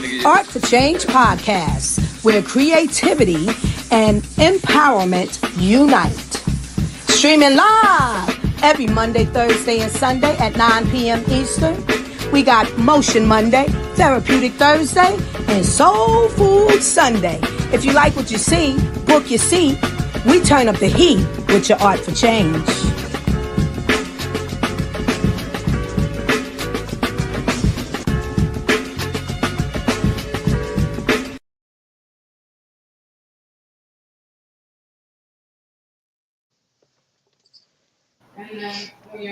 Art for Change podcast, where creativity and empowerment unite. Streaming live every Monday, Thursday, and Sunday at 9 p.m. Eastern. We got Motion Monday, Therapeutic Thursday, and Soul Food Sunday. If you like what you see, book your seat. We turn up the heat with your Art for Change.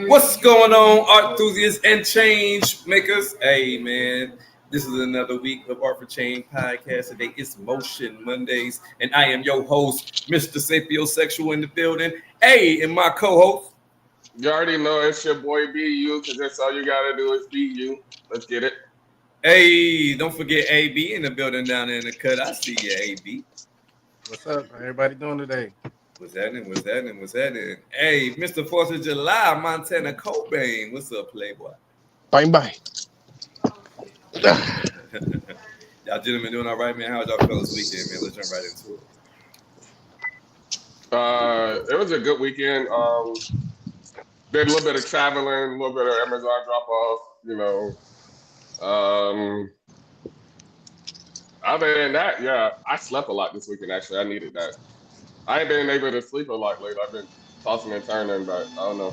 What's going on, art enthusiasts and change makers? Hey, man, this is another week of Art for Change podcast. Today is Motion Mondays, and I am your host, Mr. Sapiosexual in the building. Hey, and my co-host. You already know it's your boy Be You, because that's all you gotta do is be you. Let's get it. Hey, don't forget AB in the building down there in the cut. I see you, AB. What's up? How everybody doing today? What's happening? Hey, Mr. 4th of July, Montana Cobain. What's up, Playboy? Bye. Y'all gentlemen doing all right, man? How's y'all fellas weekend, man? Let's jump right into it. It was a good weekend. Did a little bit of traveling, a little bit of Amazon drop-off, Other than that, yeah, I slept a lot this weekend, actually. I needed that. I ain't been able to sleep a lot lately. I've been tossing and turning, but I don't know.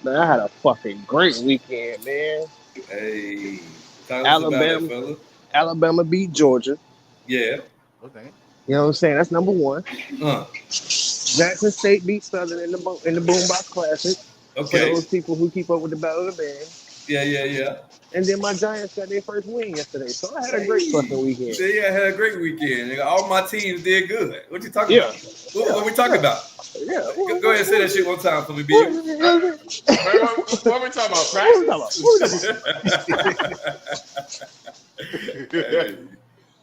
Man, I had a fucking great weekend, man. Hey, tell us about it, fella. Alabama beat Georgia. Yeah. Okay. You know what I'm saying? That's number one. Jackson State beat Southern in the Boombox Classic. Okay. For those people who keep up with the Battle of the Bands. Yeah. And then my Giants got their first win yesterday. So I had a great fucking weekend. Yeah, I had a great weekend. All my teams did good. What you talking about? What we talking about? Yeah. Go ahead and say that shit one time for me, B. What we talking about? Hey,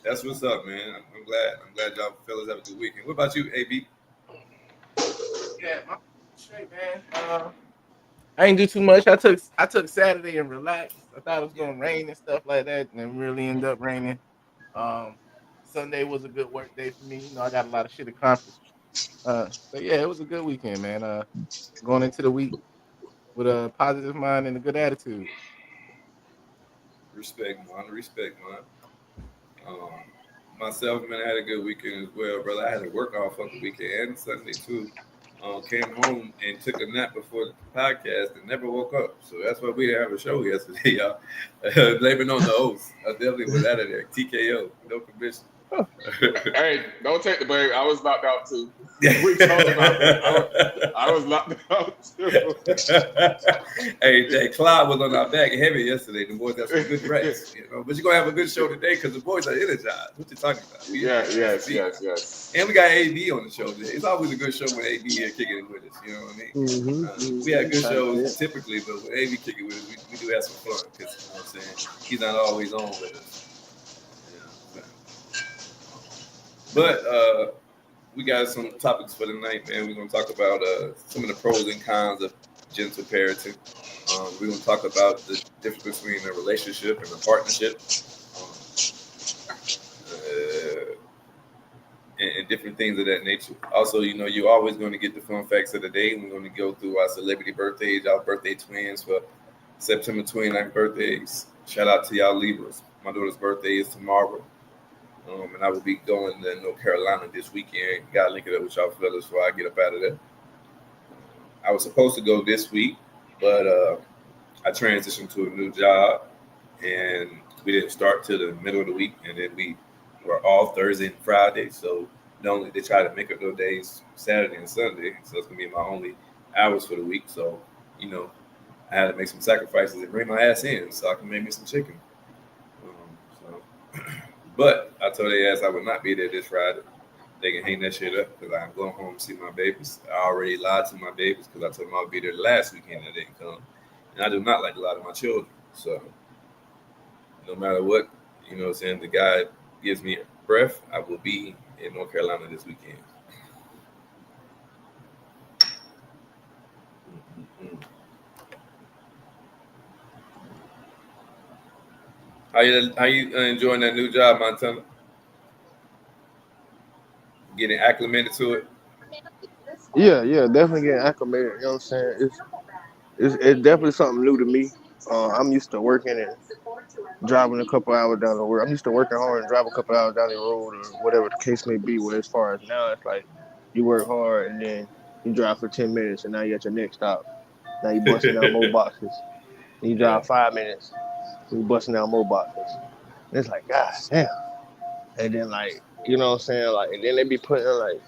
that's what's up, man. I'm glad y'all fellas have a good weekend. What about you, AB? Yeah, straight, man. I ain't do too much. I took Saturday and relaxed. I thought it was gonna rain and stuff like that, and it really ended up raining. Sunday was a good work day for me. I got a lot of shit accomplished. So yeah, it was a good weekend, man. Going into the week with a positive mind and a good attitude. Respect, man. Myself, man, I had a good weekend as well, brother. I had to work all fucking weekend and Sunday too. Came home and took a nap before the podcast and never woke up. So that's why we didn't have a show yesterday, y'all. Blaming on the host. I definitely was out of there. TKO, no permission. Hey, don't take the blame. I was knocked out too. We talked about that. I was knocked out too. Hey, Clyde was on our back heavy yesterday. The boys got some good rest, But you're gonna have a good show today because the boys are energized. What you talking about? Yes. And we got AB on the show today. It's always a good show when AB here kicking it with us. You know what I mean? We have good shows typically, but when AB kicking with us, we do have some fun because you know what I'm saying. He's not always on with us. But we got some topics for the night, man. We're going to talk about some of the pros and cons of gentle parenting. We're going to talk about the difference between a relationship and a partnership. And different things of that nature. Also, you're always going to get the fun facts of the day. We're going to go through our celebrity birthdays, our birthday twins for September 29th birthdays. Shout out to y'all Libras. My daughter's birthday is tomorrow. And I will be going to North Carolina this weekend. Got to link it up with y'all fellas before I get up out of there. I was supposed to go this week, but I transitioned to a new job, and we didn't start till the middle of the week, and then we were off Thursday and Friday. So they try to make up those days Saturday and Sunday, so it's gonna be my only hours for the week. So I had to make some sacrifices and bring my ass in so I can make me some chicken. But I told their ass I would not be there this Friday. They can hang that shit up because I'm going home to see my babies. I already lied to my babies because I told them I would be there last weekend and they didn't come. And I do not like to lie to my children. So no matter what, the guy gives me a breath, I will be in North Carolina this weekend. How you enjoying that new job, Montana? Getting acclimated to it? Yeah, definitely getting acclimated. You know what I'm saying? It's definitely something new to me. I'm used to working and driving a couple hours down the road. I'm used to working hard and drive a couple hours down the road or whatever the case may be. Where as far as now, it's like you work hard and then you drive for 10 minutes and now you're at your next stop. Now you busting out more boxes. And you drive 5 minutes and you busting out more boxes. And it's like, God damn. And then like, you know what I'm saying? Like, and then they be putting like,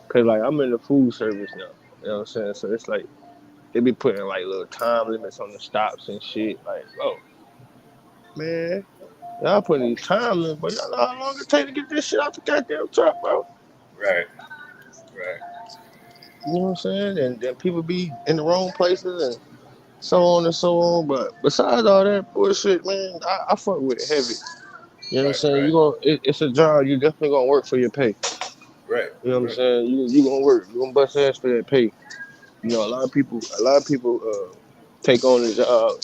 cause like I'm in the food service now. You know what I'm saying? So it's like they be putting like little time limits on the stops and shit. Like, oh man, y'all putting these time limits, but y'all know how long it take to get this shit out the goddamn truck, bro. Right. You know what I'm saying? And then people be in the wrong places and so on and so on. But besides all that bullshit, man, I fuck with it heavy. You know what I'm saying? It's a job. You definitely gonna work for your pay. Right. You know what I'm saying? You gonna work. You gonna bust ass for that pay. You know, a lot of people take on the job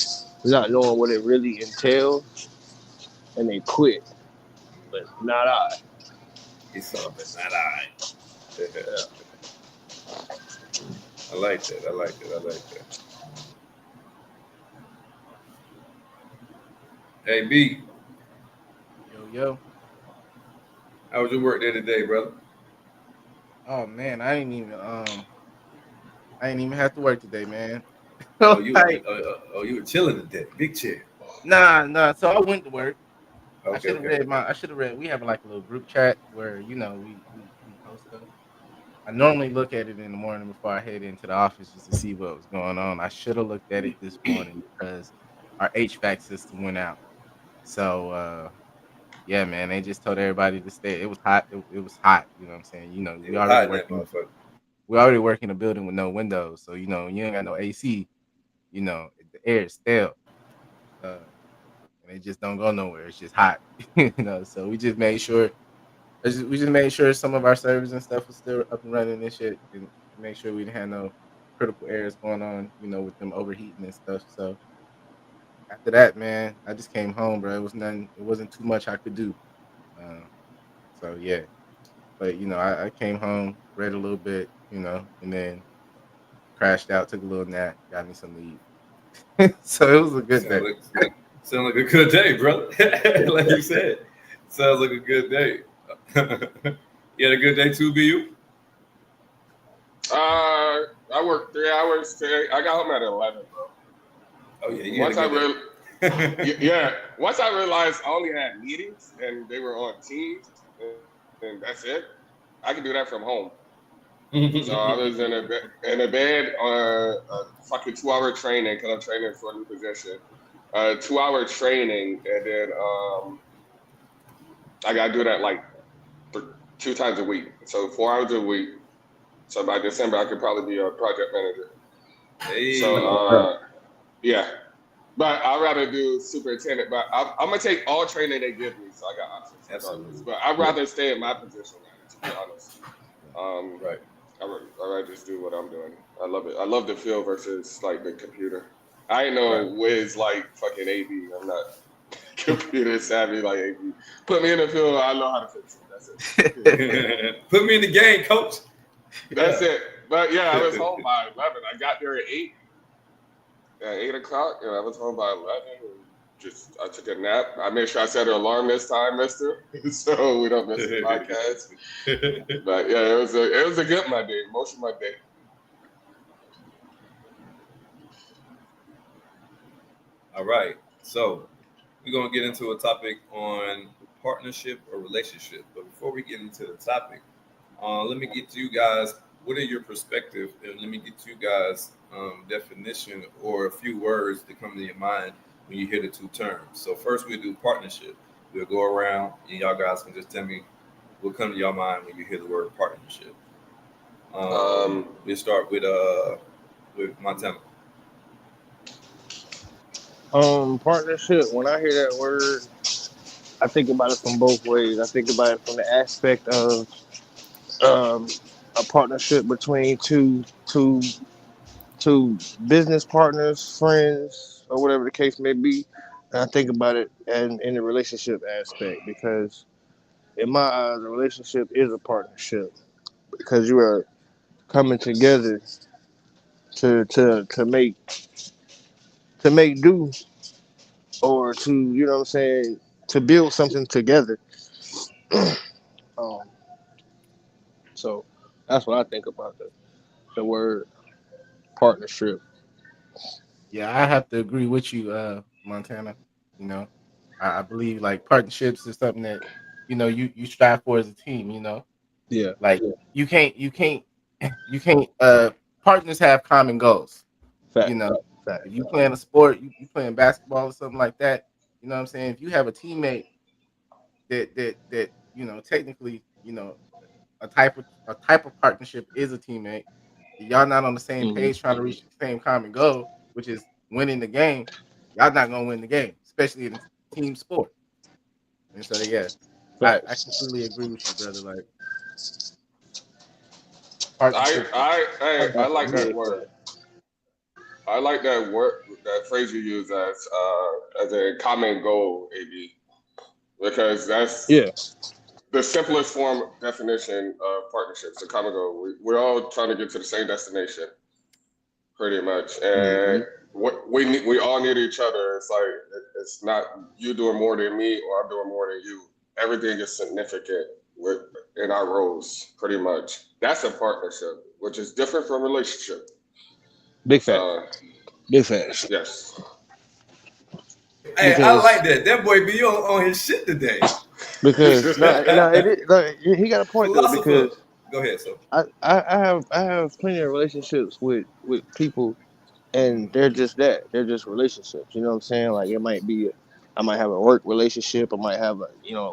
not knowing what it really entails, and they quit. But not I. It's all, but not I. I like that. Hey B. Yo. How was your work day today, brother? Oh man, I didn't even have to work today, man. You were chilling today, big chair. Nah. So I went to work. Okay, I should have read. We have like a little group chat where we post stuff. I normally look at it in the morning before I head into the office just to see what was going on. I should have looked at it this morning because our HVAC system went out. So yeah, man, they just told everybody to stay. It was hot. It was hot. You know what I'm saying? You know, we already work in a building with no windows, so you know you ain't got no AC. You know, the air is stale. And it just don't go nowhere. It's just hot. You know, so we just made sure some of our servers and stuff was still up and running and shit, and make sure we didn't have no critical errors going on, you know, with them overheating and stuff. So after that, man, I just came home, bro. It wasn't too much I could do. So yeah, but you know, I came home, read a little bit, you know, and then crashed out, took a little nap, got me something to eat. So it was a good day. Sound like a good day, brother. Like you said, sounds like a good day. You had a good day too, BU? I worked 3 hours today. I got home at 11, bro. Oh yeah. Once I realized I only had meetings and they were on Teams, and that's it. I can do that from home. So I was in a bed on a fucking 2-hour training because I'm training for a new position. 2-hour training, and then I gotta do that like 2 times a week. So 4 hours a week. So by December, I could probably be a project manager. Hey. So yeah. But I'd rather do superintendent. But I'm gonna take all training they give me, so I got options. Absolutely. But I'd rather stay in my position, to be honest. Right. I'd rather just do what I'm doing. I love it. I love the field versus like the computer. I ain't no whiz like fucking AB. I'm not computer savvy like AB. Put me in the field, I know how to fix it. That's it. Put me in the game, coach. That's it. But yeah, I was home by 11. I got there at 8. At 8 o'clock, and I was home by 11. I took a nap. I made sure I set an alarm this time, mister, so we don't miss the podcast. But yeah, it was a good Monday, most of my day. All right, so we're gonna get into a topic on partnership or relationship. But before we get into the topic, let me get to you guys. What are your perspective? And let me get you guys definition or a few words that come to your mind when you hear the two terms. So first we'll do partnership. We'll go around and y'all guys can just tell me what comes to your mind when you hear the word partnership. We'll start with Montana. Partnership. When I hear that word, I think about it from both ways. I think about it from the aspect of a partnership between two business partners, friends, or whatever the case may be. And I think about it and in the relationship aspect because in my eyes, a relationship is a partnership because you are coming together to make do or to you know what I'm saying to build something together. um, so that's what I think about the word partnership. Yeah, I have to agree with you, Montana. You know, I believe like partnerships is something that you strive for as a team. Yeah, Like you can't you can't partners have common goals. You fact, know, fact. if you playing a sport, you playing basketball or something like that. You know what I'm saying? If you have a teammate that technically a type of partnership is a teammate. Y'all not on the same Hmm. page trying to reach the same common goal, which is winning the game. Y'all not gonna win the game, especially in a team sport. And so yeah, I Facts. completely agree with you, brother. Like I partnerships. I like that Yeah, word. I like that word, that phrase you use as a common goal, AB, because that's yeah. the simplest form definition of partnerships. A common goal. We're all trying to get to the same destination, pretty much, Hmm. and we all need each other. It's like it's not you doing more than me or I'm doing more than you. Everything is significant in our roles, pretty much. That's a partnership, which is different from relationship. Big fact. Uh, Big facts. yes. Hey, I Because like that. That boy be on his shit today. because no, he got a point though Philosopher. because Go ahead, so. I have plenty of relationships with people and they're just that. They're just relationships. You know what I'm saying? Like it might be, I might have a work relationship. I might have a,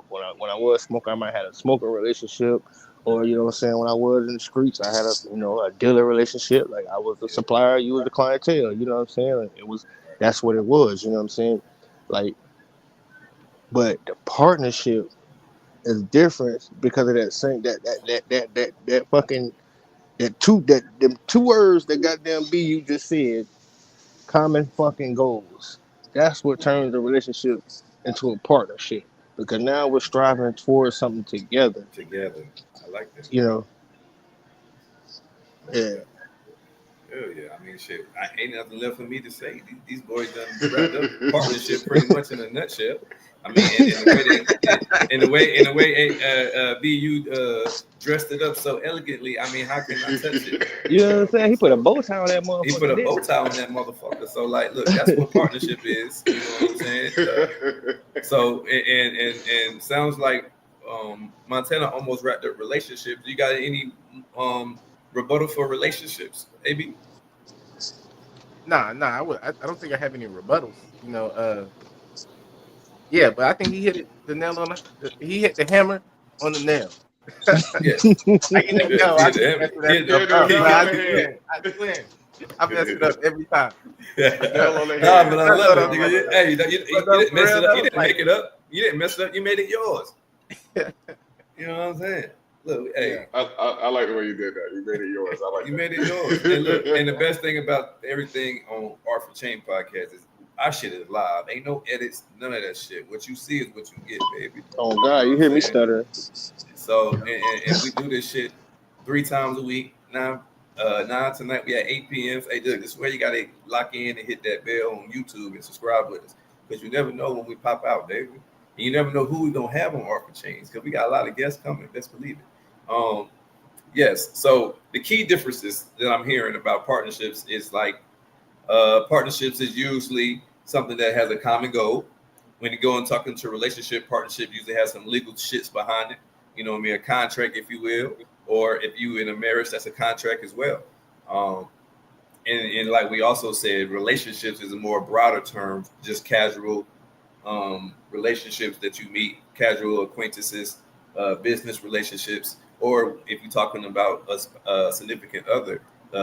when I was smoking, I might have a smoker relationship, or you know what I'm saying. When I was in the streets, I had a dealer relationship. Like I was the Yeah, supplier, you was the clientele. You know what I'm saying? Like it was that's what it was. You know what I'm saying? Like, but the partnership is different because of that same that fucking them two words that goddamn B you just said common fucking goals. That's what turns a relationship into a partnership. Because now we're striving towards something together. together. I like that. You know, I like yeah. that. Hell yeah. I mean, shit. I ain't nothing left for me to say. These boys done wrapped up partnership pretty much in a nutshell. I mean, in the way B you dressed it up so elegantly. I mean, how can I touch it? You know what I'm saying? He put a So bow tie on that he put motherfucker, a bow didn't tie on that motherfucker. So like, look, that's what partnership is. You know what I'm saying? So and sounds like Montana almost wrapped up relationships. You got any rebuttal for relationships, AB? Nah, I don't think I have any rebuttals. Yeah, but I think he hit the nail on he hit the hammer on the nail. Yes. I you never know. I Hit keep the messing that hit Yeah, stuff the up, nail but on I the head. swear, I mess it up every time. The nail on the Nah, head. but I No, no, love no, it. no, Nigga. no, no. Hey, you But no, didn't for mess real it up. You though, didn't like make it up. You didn't mess it up. You made it yours. You know what I'm saying? Look, yeah, hey, I like the way you did that. You made it yours. I like you made it yours. And look, and the best thing about everything on Art for Chain podcast is our shit is live. Ain't no edits, none of that shit. What you see is what you get, baby. Oh You God, know you what I'm hear me saying? stuttering. So and we do this shit 3 times a week. Now tonight we at 8 p.m. Hey, look, this is where you gotta lock in and hit that bell on YouTube and subscribe with us. Because you never know when we pop out, baby. And you never know who we gonna have on Art for Chains. Because we got a lot of guests coming, best believe it. Yes. So the key differences that I'm hearing about partnerships is like partnerships is usually something that has a common goal. When you go and talk into a relationship, partnership usually has some legal shits behind it. You know what I mean? A contract, if you will. Or if you in a marriage, that's a contract as well. Um, and like we also said, relationships is a more broader term, just casual relationships that you meet, casual acquaintances, business relationships, or if you're talking about a significant other,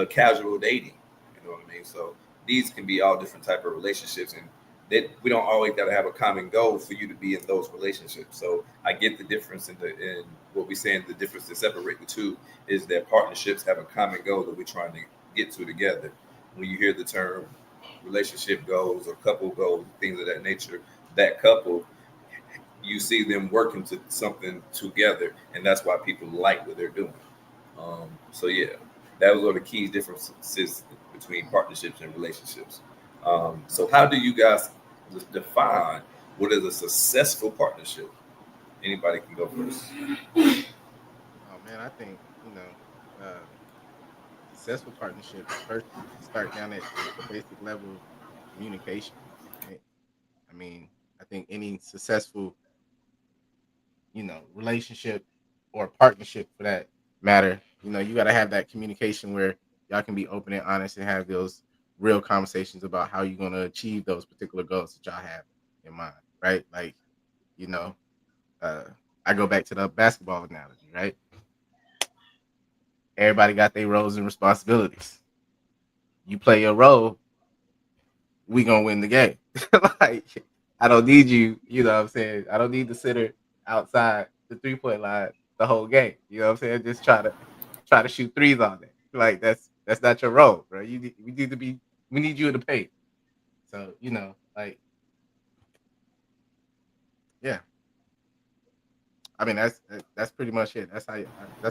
casual dating. You know what I mean? So these can be all different type of relationships, and that we don't always got to have a common goal for you to be in those relationships. So I get the difference in what we're saying. The difference to separate the two is that partnerships have a common goal that we're trying to get to together. When you hear the term relationship goals or couple goals, things of that nature, that couple, you see them working to something together, and that's why people like what they're doing. So yeah, that was one of the key differences between partnerships and relationships. So how do you guys define what is a successful partnership? Anybody can go first. Oh man, I think successful partnerships first start down at the basic level of communication. Right? I mean, I think any successful, relationship or partnership for that matter, you got to have that communication where y'all can be open and honest and have those real conversations about how you're going to achieve those particular goals that y'all have in mind, right? Like, you know, I go back to the basketball analogy, right? Everybody got their roles and responsibilities. You play your role, we gonna win the game. Like, I don't need you, you know what I'm saying? I don't need the sitter outside the 3-point line the whole game. You know what I'm saying? Just try to shoot threes on it. Like that's not your role, bro. We need you in the paint. So, like, yeah. I mean, that's pretty much it. That's how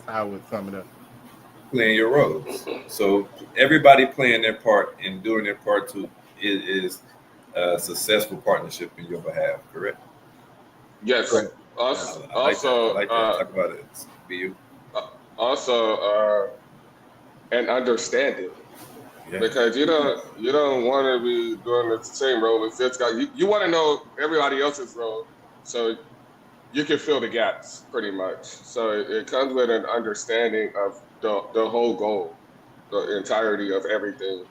I would sum it up. Playing your roles. So everybody playing their part and doing their part to is a successful partnership in your behalf. Correct? Yes. Right. Also, I like that. Talk about it. Be you. Also, and understanding. Yeah. Because you don't want to be doing the same role as this guy. You want to know everybody else's role, so you can fill the gaps pretty much. So it comes with an understanding of the whole goal, the entirety of everything.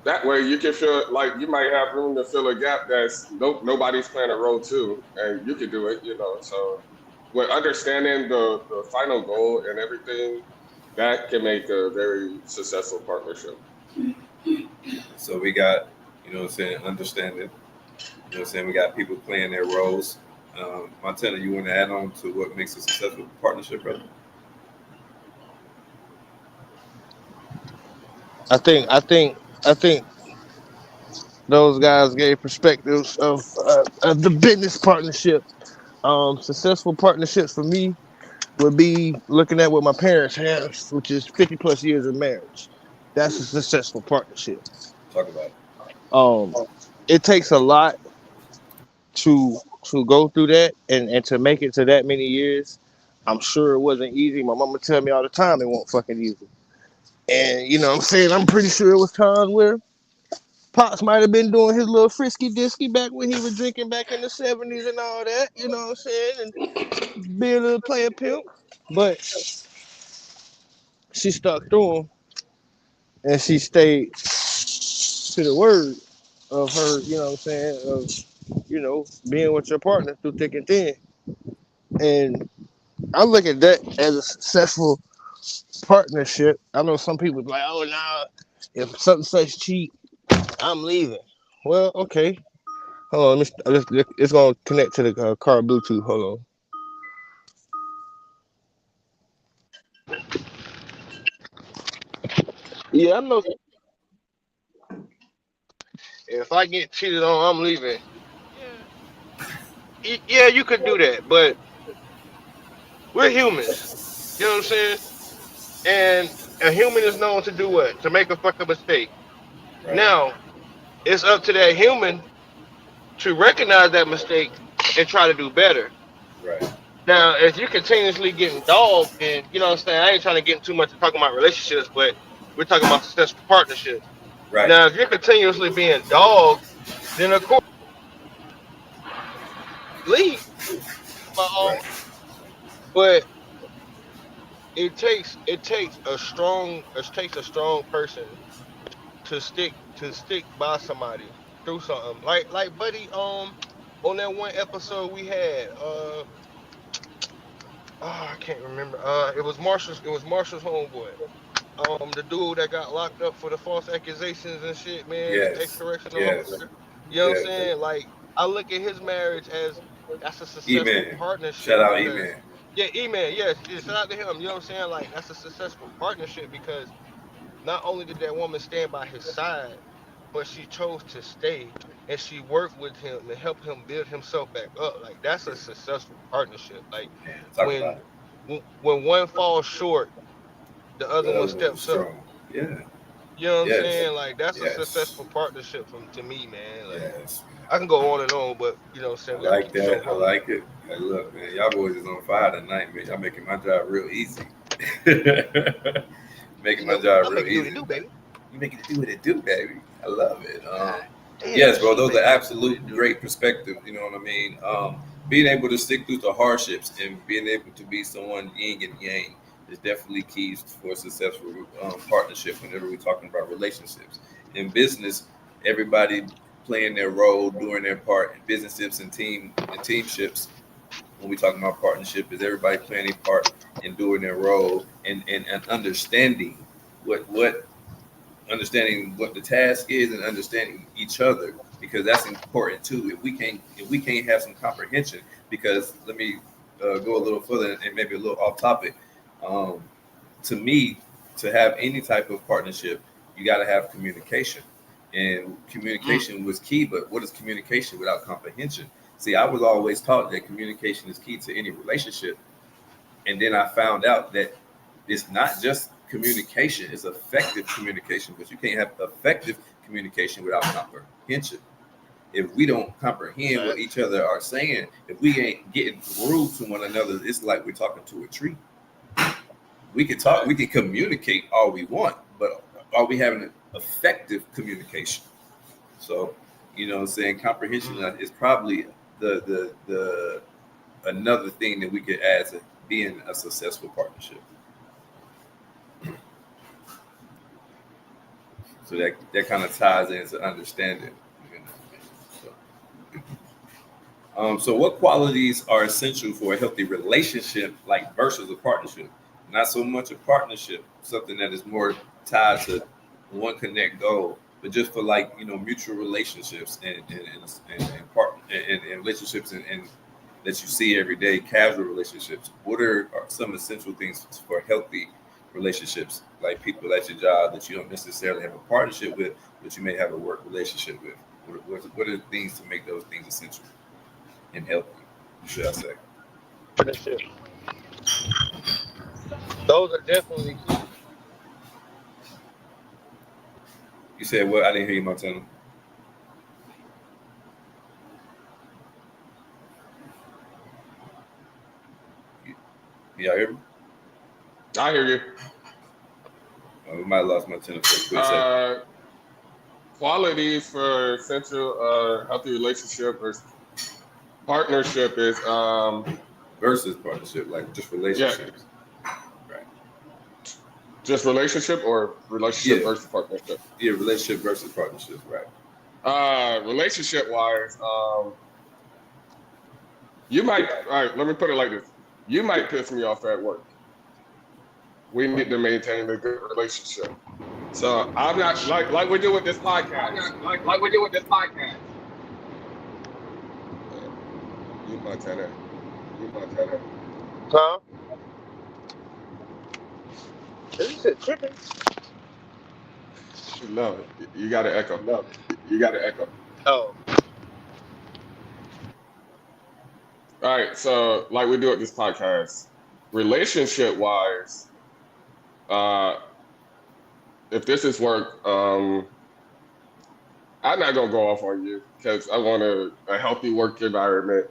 That way you can feel like you might have room to fill a gap that's nobody's playing a role too, and you can do it. So with understanding the final goal and everything, that can make a very successful partnership. So we got, understanding. We got people playing their roles. Montana, you want to add on to what makes a successful partnership, brother? I think those guys gave perspectives of the business partnership. Successful partnerships for me would be looking at what my parents have, which is 50 plus years of marriage. That's a successful partnership. Talk about it. It takes a lot to go through that and to make it to that many years. I'm sure it wasn't easy. My mama tell me all the time it won't fucking easy. And you know what I'm saying? I'm pretty sure it was times where Pops might have been doing his little frisky disky back when he was drinking back in the 70s and all that, you know what I'm saying? And being a little player pimp. But she stuck through him and she stayed to the word of her, you know what I'm saying, of, being with your partner through thick and thin. And I look at that as a successful partnership. I know some people be like, oh, nah, if something such cheap, I'm leaving. Well, okay. Hold on, it's going to connect to the car Bluetooth. Hold on. Yeah, I know. If I get cheated on, I'm leaving. Yeah, you could do that, but we're humans. You know what I'm saying? And a human is known to do what? To make a fucking mistake. Right. Now, it's up to that human to recognize that mistake and try to do better. Right. Now, if you're continuously getting dogged, and you know what I'm saying, I ain't trying to get too much to talking about relationships, but we're talking about successful partnerships. Right. Now, if you're continuously being dogged, then of course leave. Right. But it takes a strong person to stick by somebody through something. Like buddy, on that one episode we had, I can't remember. It was Marshall's homeboy. The dude that got locked up for the false accusations and shit, man. Yes. Ex-correctional Yes. officer. You know what I'm saying? Like, I look at his marriage as that's a successful E-Man. partnership. Shout out E-Man. Yeah, E-Man. Yes, shout out to him. You know what I'm saying? Like, that's a successful partnership because not only did that woman stand by his side, but she chose to stay and she worked with him and helped him build himself back up. Like that's a successful partnership. Like Man, talk about when it. when one falls short, the other The one other one was steps up. strong. Yeah. You know what I'm Yes. saying? Like that's a Yes. successful partnership from to me, man. Like Yes. I can go on and on, but you know what I'm I saying? We gotta like keep the show that. I rolling. like it. Hey, look, man, y'all boys is on fire tonight, man. Y'all making my job real easy. You Making my know, job I'm real making do what easy it do, tonight. baby. You make it do what it do, baby. I love it. God damn, Yes, bro, she those are making it do what absolute it do. great perspectives. You know what I mean? Being able to stick through the hardships and being able to be someone yin and yang is definitely keys for a successful partnership whenever we're talking about relationships. In business, everybody playing their role, doing their part in businesses and teamships. When we talking about partnership, is everybody playing a part in doing their role and understanding what understanding what the task is and understanding each other, because that's important too. If we can't have some comprehension, because let me go a little further and maybe a little off topic. um, to me, to have any type of partnership, you got to have communication, and communication was key. But what is communication without comprehension? See, I was always taught that communication is key to any relationship, and then I found out that it's not just communication, it's effective communication, but you can't have effective communication without comprehension. If we don't comprehend what each Facts. other are saying, if we ain't getting through to one another, it's like we're talking to a tree. We can talk, we can communicate all we want, but are we having effective communication? So, you know what I'm saying, comprehension Mm. is probably the another thing that we could add to being a successful partnership. So that kind of ties into understanding. You know. So what qualities are essential for a healthy relationship, like versus a partnership? Not so much a partnership, something that is more tied to one connect goal, but just for like mutual relationships and relationships and that you see every day, casual relationships. What are some essential things for healthy relationships, like people at your job that you don't necessarily have a partnership with, but you may have a work relationship with? What are the things to make those things essential and healthy, should I say? Partnership. Those are definitely key. You said what? I didn't hear you, Montana. Y'all hear me? I hear you. We might have lost Montana for a quick second. Qualities for essential healthy relationship or partnership is Versus partnership, like just yeah, relationships. Right. just relationship or relationship Yeah. versus partnership. Yeah, relationship versus partnership, right. Relationship wise, you might, all right, let me put it like this. You might piss me off at work. We need to maintain a good relationship. So I'm not like we do with this podcast. Like we do with this podcast. You Montana. Huh? This shit tripping. No, you got to echo. No, you got to echo. Oh. All right, so like we do with this podcast, relationship wise, uh, if this is work, I'm not gonna go off on you because I want a healthy work environment,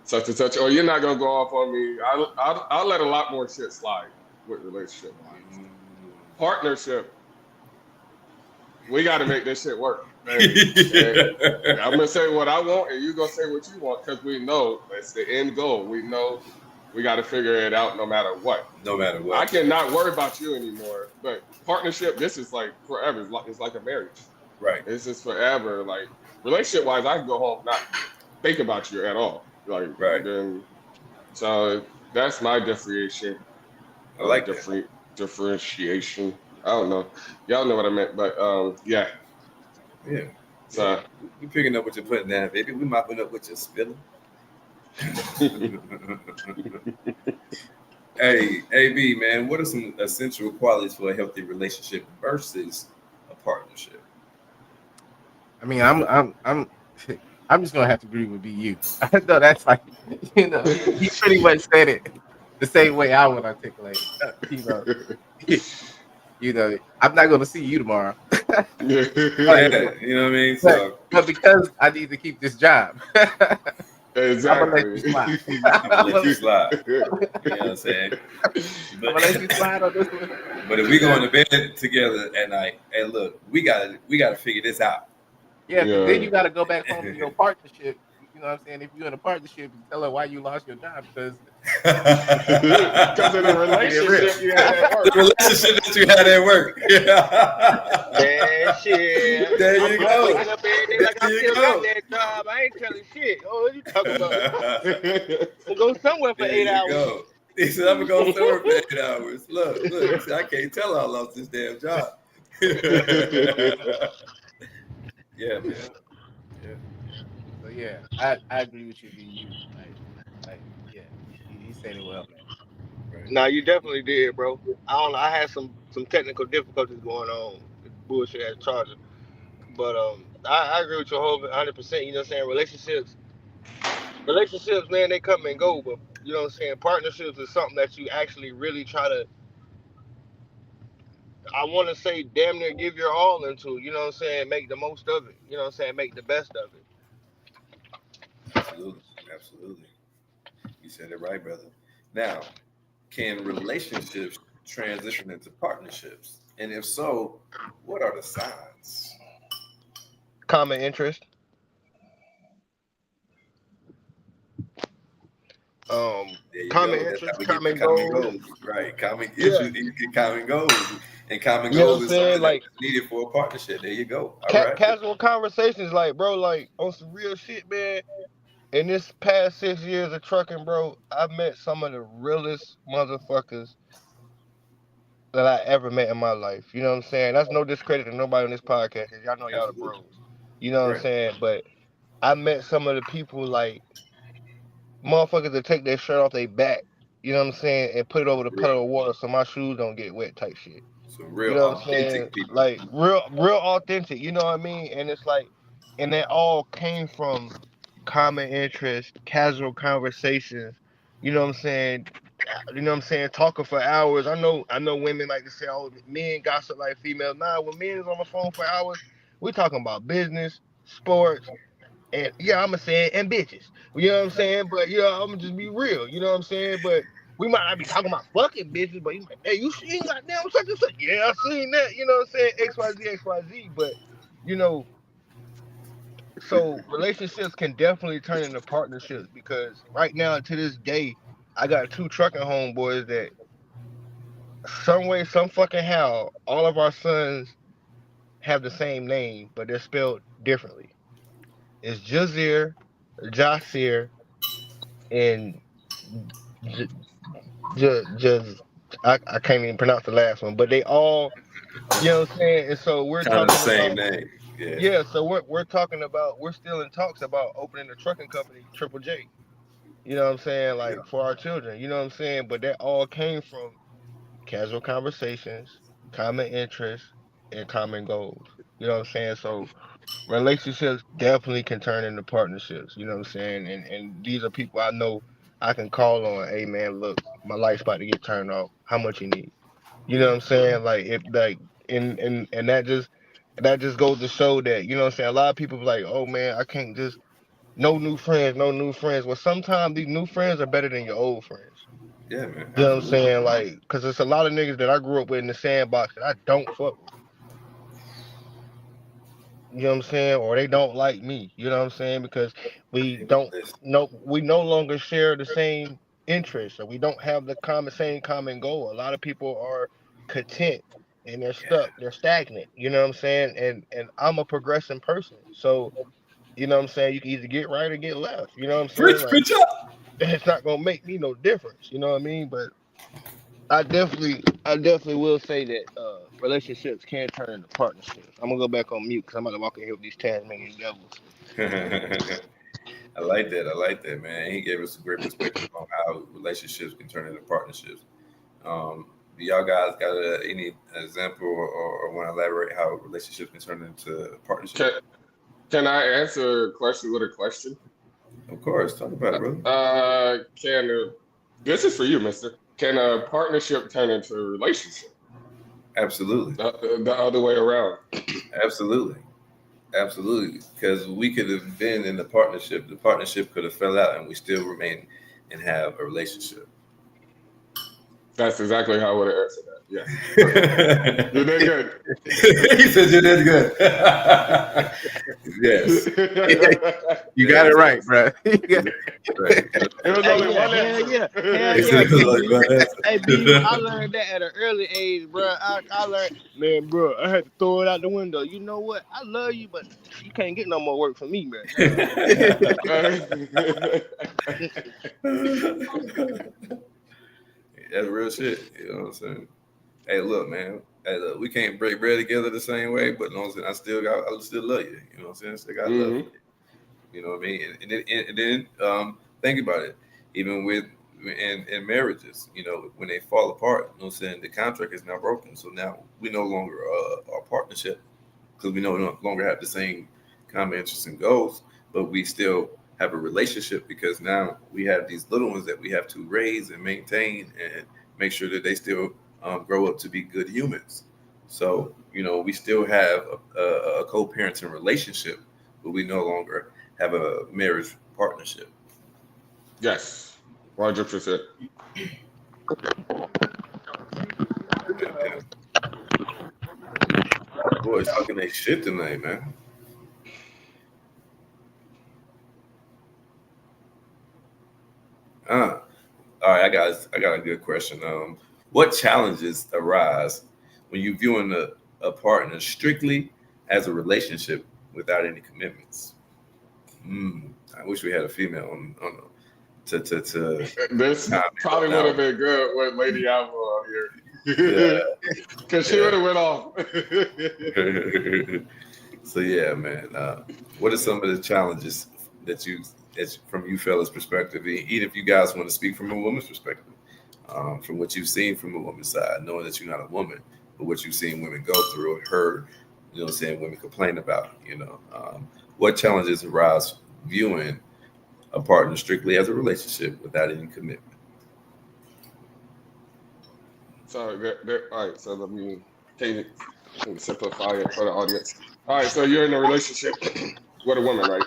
such and such. Or you're not gonna go off on me. I'll let a lot more shit slide with relationship wise. Partnership, we got to make this shit work. And I'm gonna say what I want, and you gonna say what you want, because we know that's the end goal. We know we got to figure it out no matter what. No matter I what. cannot worry about you anymore. But partnership, this is like forever. It's like a marriage. Right. It's just forever. Like relationship wise, I can go home not think about you at all. Like Right. then, so that's my differentiation. I like that. Differentiation. I don't know. Y'all know what I meant, but yeah. Yeah. So We picking up what you're putting down, baby. We mopping up what you're spilling. Hey, AB, man, what are some essential qualities for a healthy relationship versus a partnership? I mean, I'm just gonna have to agree with BU. I know that's like, he pretty much said it the same way I would articulate it. I'm not gonna see you tomorrow, Yeah, but, you know what I mean. but So but because I need to keep this job, I'm gonna let you Exactly. slide. I'm gonna let you slide. I'm You know what I'm saying? gonna let you slide on this one. But if we go into bed together at night, and look, we gotta figure this out. Yeah, because then Yeah. you got to go back home to your partnership. You know what I'm saying? If you're in a partnership, you tell her why you lost your job because Because of the relationship you had at The work. relationship that you had at work. Man, shit. There you I'm go. waking up every day like I There you still go. got that job. I ain't telling shit. Oh, what you talking about? I'm gonna go somewhere for There 8 you hours. go. He said, I'm gonna go somewhere for 8 hours. Look. He said, I can't tell I lost this damn job. Yeah, man. Yeah. so yeah, I agree with you, BU. Like yeah, he said it well, man. Right. Nah, you definitely did, bro. I don't know. I had some technical difficulties going on with bullshit as charger. But I agree with you 100%. You know what I'm saying? Relationships, man, they come and go. But you know what I'm saying? Partnerships is something that you actually really try to. I want to say, damn near give your all into. You know what I'm saying? Make the most of it. You know what I'm saying? Make the best of it. Absolutely. Absolutely. You said it right, brother. Now, can relationships transition into partnerships? And if so, what are the signs? Common interest. Um, There you common go. That's how interest, we get the common common goals. goals, right? Common Yeah, issues, you get common goals, and common you know what goals I'm is saying? something that's Like needed for a partnership. There you go. All right. casual conversations, like bro, like on some real shit, man. In this past 6 years of trucking, bro, I met some of the realest motherfuckers that I ever met in my life. You know what I'm saying? That's no discredit to nobody on this podcast, 'cause y'all know y'all the Absolutely. bros. You know what I'm Right. saying? But I met some of the people like motherfuckers that take their shirt off their back. You know what I'm saying? And put it over the Real, puddle of water so my shoes don't get wet type shit. some You real know what I'm saying? authentic people. Like real authentic. You know what I mean? And it's like, and that all came from common interest, casual conversations. You know what I'm saying? You know what I'm saying? Talking for hours. I know women like to say, "Oh, men gossip like females." Nah, when men is on the phone for hours, we talking about business, sports, and yeah, I'ma say it, and bitches. You know what I'm saying? But I'ma just be real. You know what I'm saying? But we might not be talking about fucking bitches, but you might, hey, you seen goddamn such and such? Yeah, I seen that. You know what I'm saying? XYZ. But you know, so relationships can definitely turn into partnerships because right now to this day, I got two trucking homeboys that some way, some fucking how, all of our sons have the same name, but they're spelled differently. It's Jazir, Jasir, and J- J- I can't even pronounce the last one, but they all, you know what I'm saying? And so we're Kind of the talking same about, name. Yeah. yeah, so we're talking about, we're still in talks about opening a trucking company, Triple J. You know what I'm saying? Yeah. Like for our children, you know what I'm saying? But that all came from casual conversations, common interests, and common goals. You know what I'm saying? So relationships definitely can turn into partnerships. You know what I'm saying? And these are people I know I can call on. Hey man, look, my light's about to get turned off. How much you need? You know Yeah. what I'm saying? Like if like and that just goes to show that, you know what I'm saying? A lot of people be like, oh man, I can't just no new friends, no new friends. Well, sometimes these new friends are better than your old friends. Yeah, man. You know what I'm Absolutely. saying? Like, cause it's a lot of niggas that I grew up with in the sandbox that I don't fuck with. You know what I'm saying? Or they don't like me. You know what I'm saying? Because we don't Listen. we no longer share the same interests, or we don't have the same common goal. A lot of people are content and they're Yeah. stuck, they're stagnant. You know what I'm saying? And I'm a progressing person. So, you know what I'm saying? You can either get right or get left. You know what I'm saying? Like Preach up. it's not gonna make me no difference. You know what I mean? But I definitely will say that relationships can turn into partnerships. I'm gonna go back on mute because I'm about to walk in here with these Tasmanian devils. I like that, man. He gave us a great perspective on how relationships can turn into partnerships. Do y'all guys got any example or want to elaborate how relationships can turn into partnerships? Can I answer a question with a question? Of course, talk about it, brother. This is for you, mister. Can a partnership turn into a relationship? Absolutely. The other way around. Absolutely. Because we could have been in the partnership could have fell out and we still remain and have a relationship. That's exactly how I would have answered that. Yeah. You did good. He said you did good. Yes. You got it right, bro. Right. It was only one answer. Hey, B, I learned that at an early age, bro. I learned, man, bro, I had to throw it out the window. You know what? I love you, but you can't get no more work from me, man. That's real shit. You know what I'm saying? Hey, look, man. We can't break bread together the same way, but you know what I'm saying? I still love you. You know what I'm saying? I still got love for you. You know what I mean? And then think about it. Even with in marriages, you know, when they fall apart, you know what I'm saying? The contract is now broken. So now we no longer are a partnership because we no longer have the same common interests and goals, but we still have a relationship because now we have these little ones that we have to raise and maintain and make sure that they still grow up to be good humans. So, you know, we still have a co-parenting relationship, but we no longer have a marriage partnership. Yes, 100%. Boys talking that shit tonight, man. All right, I got a good question. What challenges arise when you viewing a partner strictly as a relationship without any commitments? I wish we had a female on to This probably would have been good with Lady Alva out here. Because she would have went off. So yeah, man. What are some of the challenges that from you fellas' perspective, even if you guys want to speak from a woman's perspective, from what you've seen from a woman's side, knowing that you're not a woman, but what you've seen women go through and heard, you know what I'm saying, women complain about, you know, what challenges arise viewing a partner strictly as a relationship without any commitment? So, all right, so let me simplify it for the audience. All right, so you're in a relationship with a woman, right?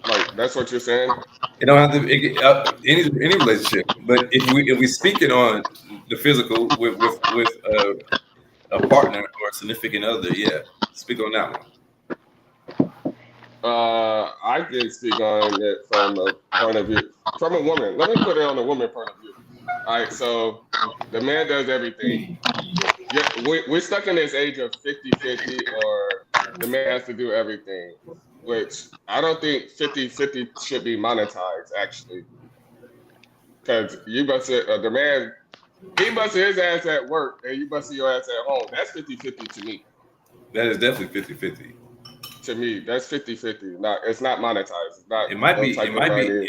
Like, that's what you're saying? It don't have to any relationship, but if we speaking on the physical with a partner or a significant other, yeah, speak on that one. I can speak on it from a point of view, from a woman. Let me put it on a woman point of view. All right, so the man does everything. Yeah, we're stuck in this age of 50-50, or the man has to do everything, which I don't think 50-50 should be monetized, actually. Because you busted the man, he busted his ass at work, and you busted your ass at home. That's 50-50 to me. That is definitely 50-50. To me, that's 50-50. It's not monetized. It's not. It might be 60-40.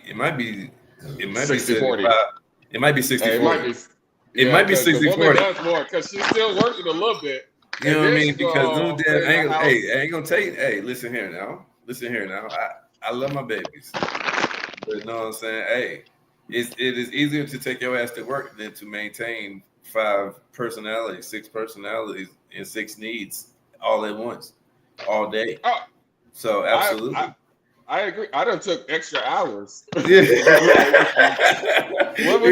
It might be 60-40. It might be 60-40. The woman does more because she's still working a little bit. You know what I mean? Because I ain't gonna tell you. Hey, listen here now. I love my babies, but you know what I'm saying? Hey, it is easier to take your ass to work than to maintain 6 personalities, and 6 needs all at once, all day. Oh, so absolutely. I agree. I done took extra hours. What you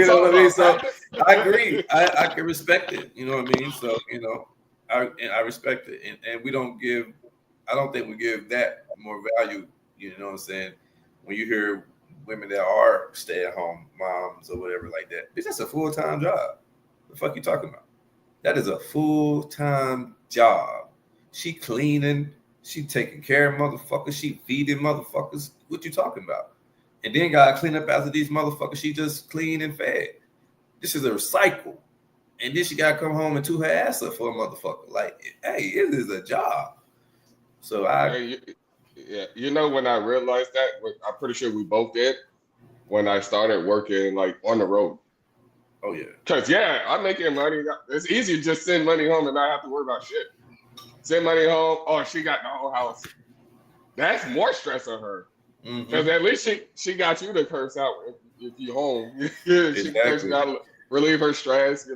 know what I mean? So I agree. I can respect it. You know what I mean? So, you know, I respect it. And we don't give, I don't think we give that more value, you know what I'm saying? When you hear women that are stay-at-home moms or whatever like that, bitch, that's a full-time job. The fuck you talking about? That is a full-time job. She cleaning, she taking care of motherfuckers, she feeding motherfuckers. What you talking about? And then gotta clean up after these motherfuckers she just cleaned and fed. This is a cycle. And then she gotta come home and toot her ass up for a motherfucker. Like, hey, it is a job. So Yeah, you know when I realized that, I'm pretty sure we both did when I started working like on the road. Oh yeah. Cause yeah, I'm making money. It's easy to just send money home and not have to worry about shit. Send money home. Oh, she got the whole house. That's more stress on her. Because at least she got you to curse out if you home. She curse Exactly. out, relieve her stress,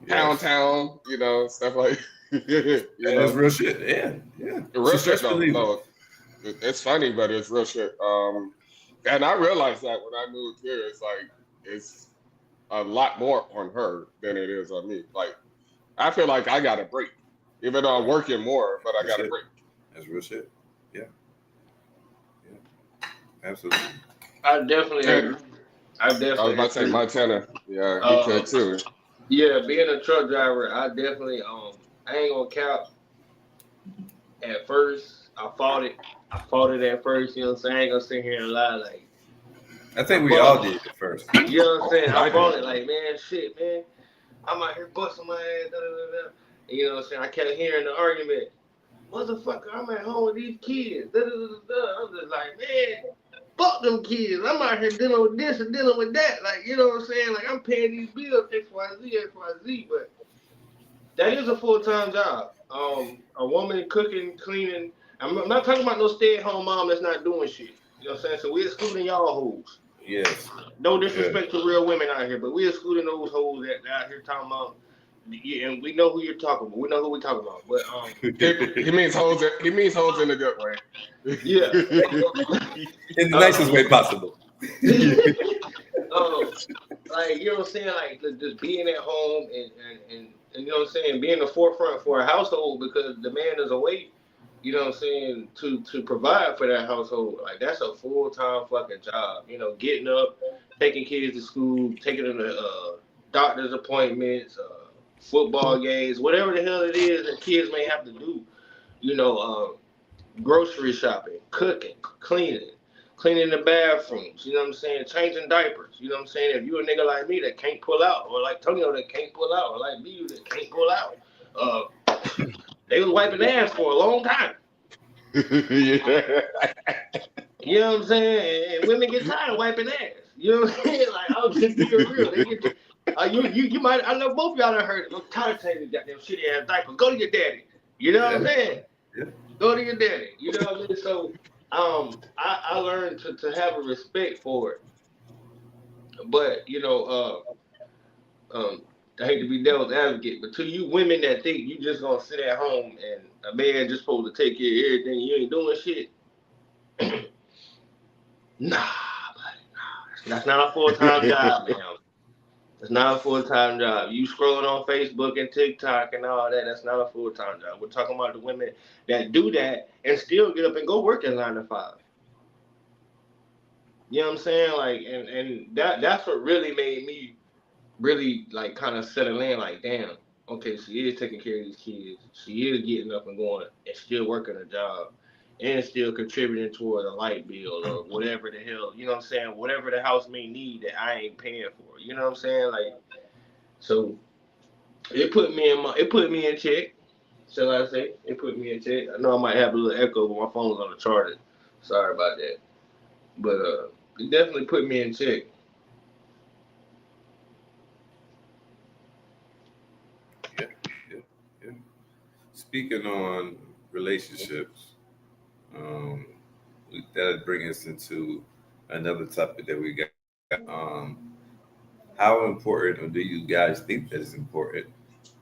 Yes. town, stuff like you And it's know. real shit. Yeah. Real She's shit stress though. reliever. No, it's funny, but it's real shit. And I realized that when I moved here, it's a lot more on her than it is on me. Like I feel like I got a break, even though I'm working more, but I That's got a it. break. That's real shit. Yeah. Absolutely. I definitely And agree. I I was definitely about to say agree. Montana. Yeah, he could too. Yeah, being a truck driver, I definitely I ain't gonna cap. At first, I fought it. I fought it at first. You know what I'm saying? I ain't gonna sit here and lie. Like, I think we all did at first. you know what I'm saying? I I fought did. it. Like, man, shit, man. I'm out here busting my ass. Da, da, da, da. And you know what I'm saying? I kept hearing the argument. Motherfucker, I'm at home with these kids. Da, da, da, da, da. I'm just like, man, fuck them kids. I'm out here dealing with this and dealing with that. Like, you know what I'm saying? Like, I'm paying these bills, XYZ, but that is a full-time job. A woman cooking, cleaning. I'm not talking about no stay-at-home mom that's not doing shit. You know what I'm saying? So we're excluding y'all hoes. Yes. No disrespect to real women out here, but we're excluding those hoes that out here talking about. Yeah, and we know who you're talking about. We know who we're talking about. But He means hoes. He means hoes in a good way. yeah. In the nicest way possible. Like, you know what I'm saying? Like, just being at home and you know what I'm saying? Being the forefront for a household because the man is away, you know what I'm saying, to provide for that household. Like, that's a full-time fucking job. You know, getting up, taking kids to school, taking them to doctor's appointments, football games, whatever the hell it is that kids may have to do. You know, grocery shopping, cooking, cleaning the bathrooms, you know what I'm saying? Changing diapers, you know what I'm saying? If you a nigga like me that can't pull out, or like Tonio that can't pull out, or like me that can't pull out, they was wiping ass for a long time. Yeah. You know what I'm saying? And women get tired of wiping ass. You know what I'm saying? Like, I'll just be real. They get you might, I know both of y'all done heard it. I'm tired of changing goddamn shitty ass diapers. Go to your daddy. You know what I'm saying? Yeah. Go to your daddy. You know what I mean? So I learned to have a respect for it. But, you know, I hate to be devil's advocate, but to you women that think you just gonna sit at home and a man just supposed to take care of everything, you ain't doing shit. Nah, buddy, nah. That's not a full-time job, man. It's not a full-time job. You scrolling on Facebook and TikTok and all that, that's not a full-time job. We're talking about the women that do that and still get up and go work at 9 to 5. You know what I'm saying? Like, and that's what really made me really like kind of settle in. Like, damn, okay, she is taking care of these kids. She is getting up and going and still working a job and still contributing toward a light bill or whatever the hell, you know what I'm saying? Whatever the house may need that I ain't paying for. You know what I'm saying? Like, so it put me in check. Shall I say? It put me in check. I know I might have a little echo, but my phone's on the charger. Sorry about that. But it definitely put me in check. Yeah. Speaking on relationships, that'll bring us into another topic that we got. How important, or do you guys think that it's important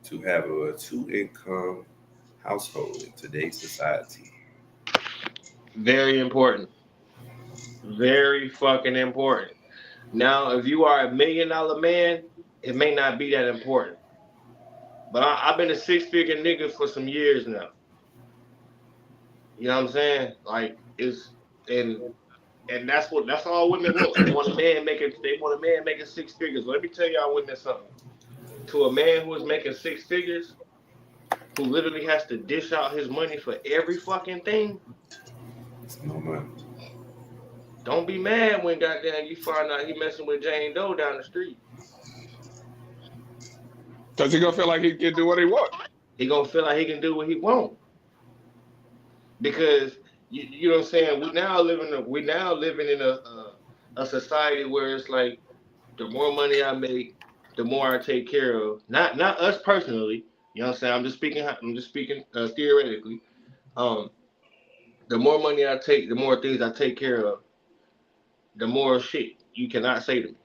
to have a two-income household in today's society? Very important. Very fucking important. Now, if you are $1 million man, it may not be that important. But I've been a 6-figure nigga for some years now. You know what I'm saying? Like, it's and that's all women want. They want a man making 6 figures. Let me tell y'all women something. To a man who is making 6 figures, who literally has to dish out his money for every fucking thing. It's no money. Don't be mad when goddamn you find out he messing with Jane Doe down the street. Cause he gonna feel like he can do what he want. He gonna feel like he can do what he want. Because you know what I'm saying? We now living in a society where it's like the more money I make, the more I take care of. Not us personally. You know what I'm saying? I'm just speaking theoretically. Um, the more money I take, the more things I take care of, the more shit you cannot say to me.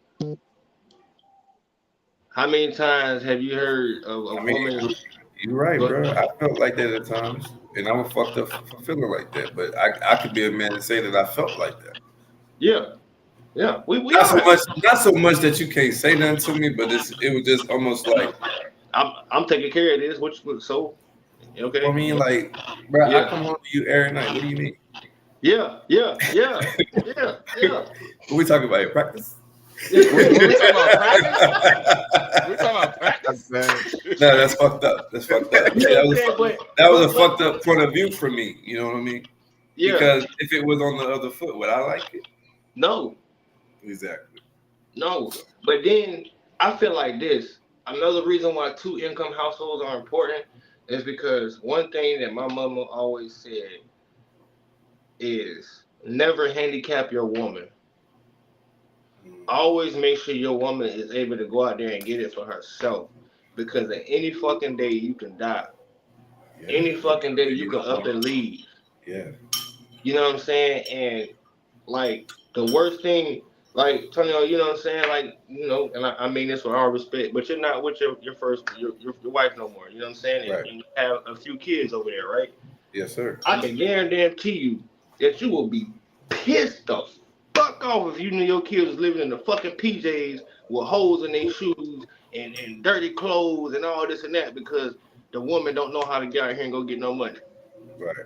How many times have you heard of a I mean, woman? you're right, Go, bro. I felt like that at times, and I was fucked up for feeling like that. But I could be a man and say that I felt like that. yeah, yeah. We Not all so have. much, not so much that you can't say nothing to me, but it was just almost like, I'm taking care of this. So I okay. mean, like, bro, I Yeah, come home to you every night. What do you mean? yeah, yeah, yeah, yeah, yeah. What we talking about here? Practice? What we talking about practice? We talking about practice? No, that's fucked up. That's fucked up. You know what I'm saying? That was a but fucked up point of view for me. You know what I mean? yeah, Because if it was on the other foot, would I like it? no, Exactly. no. But then I feel like this. Another reason why two income households are important is because one thing that my mama always said is never handicap your woman. Always make sure your woman is able to go out there and get it for herself. Because at any fucking day you can die. Yeah. Any fucking day you can up and leave. Yeah. You know what I'm saying? And like the worst thing, like Tonyo, you know what I'm saying? Like, you know, and I mean this with all respect, but you're not with your wife no more. You know what I'm saying? Right. And you have a few kids over there, right? Yes, sir. I can guarantee you that you will be pissed the fuck off if you knew your kids was living in the fucking PJs with holes in their shoes and dirty clothes and all this and that because the woman don't know how to get out here and go get no money. Right.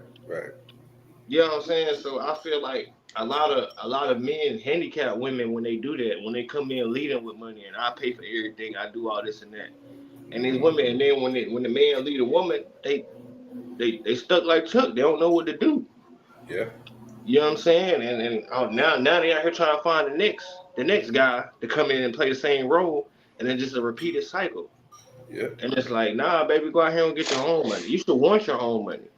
You know what I'm saying? So I feel like a lot of men handicap women when they do that, when they come in leading with money and I pay for everything, I do all this and that. And these women, and then when the man lead a woman, they stuck like Chuck. They don't know what to do. Yeah. You know what I'm saying? And now they out here trying to find the next guy to come in and play the same role, and then just a repeated cycle. Yeah. And it's like, nah, baby, go out here and get your own money. You should want your own money.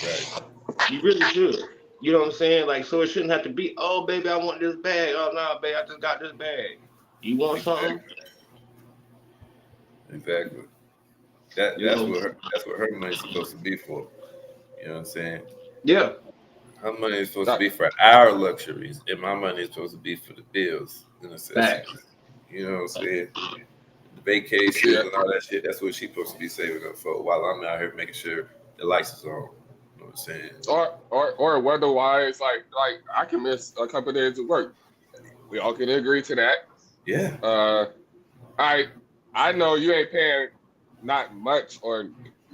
Right. You really should. You know what I'm saying? Like, so it shouldn't have to be, oh, baby, I want this bag. Oh, nah, baby, I just got this bag. You want something? Exactly. That's what her money's supposed to be for. You know what I'm saying? Yeah. Her money is supposed to be for our luxuries, and my money is supposed to be for the bills and necessities. You know what I'm saying? The vacations and all that shit. That's what she's supposed to be saving up for. While I'm out here making sure the lights is on. You know what I'm saying? Or weather-wise, like I can miss a couple of days of work. We all can agree to that. Yeah. I know you ain't paying not much or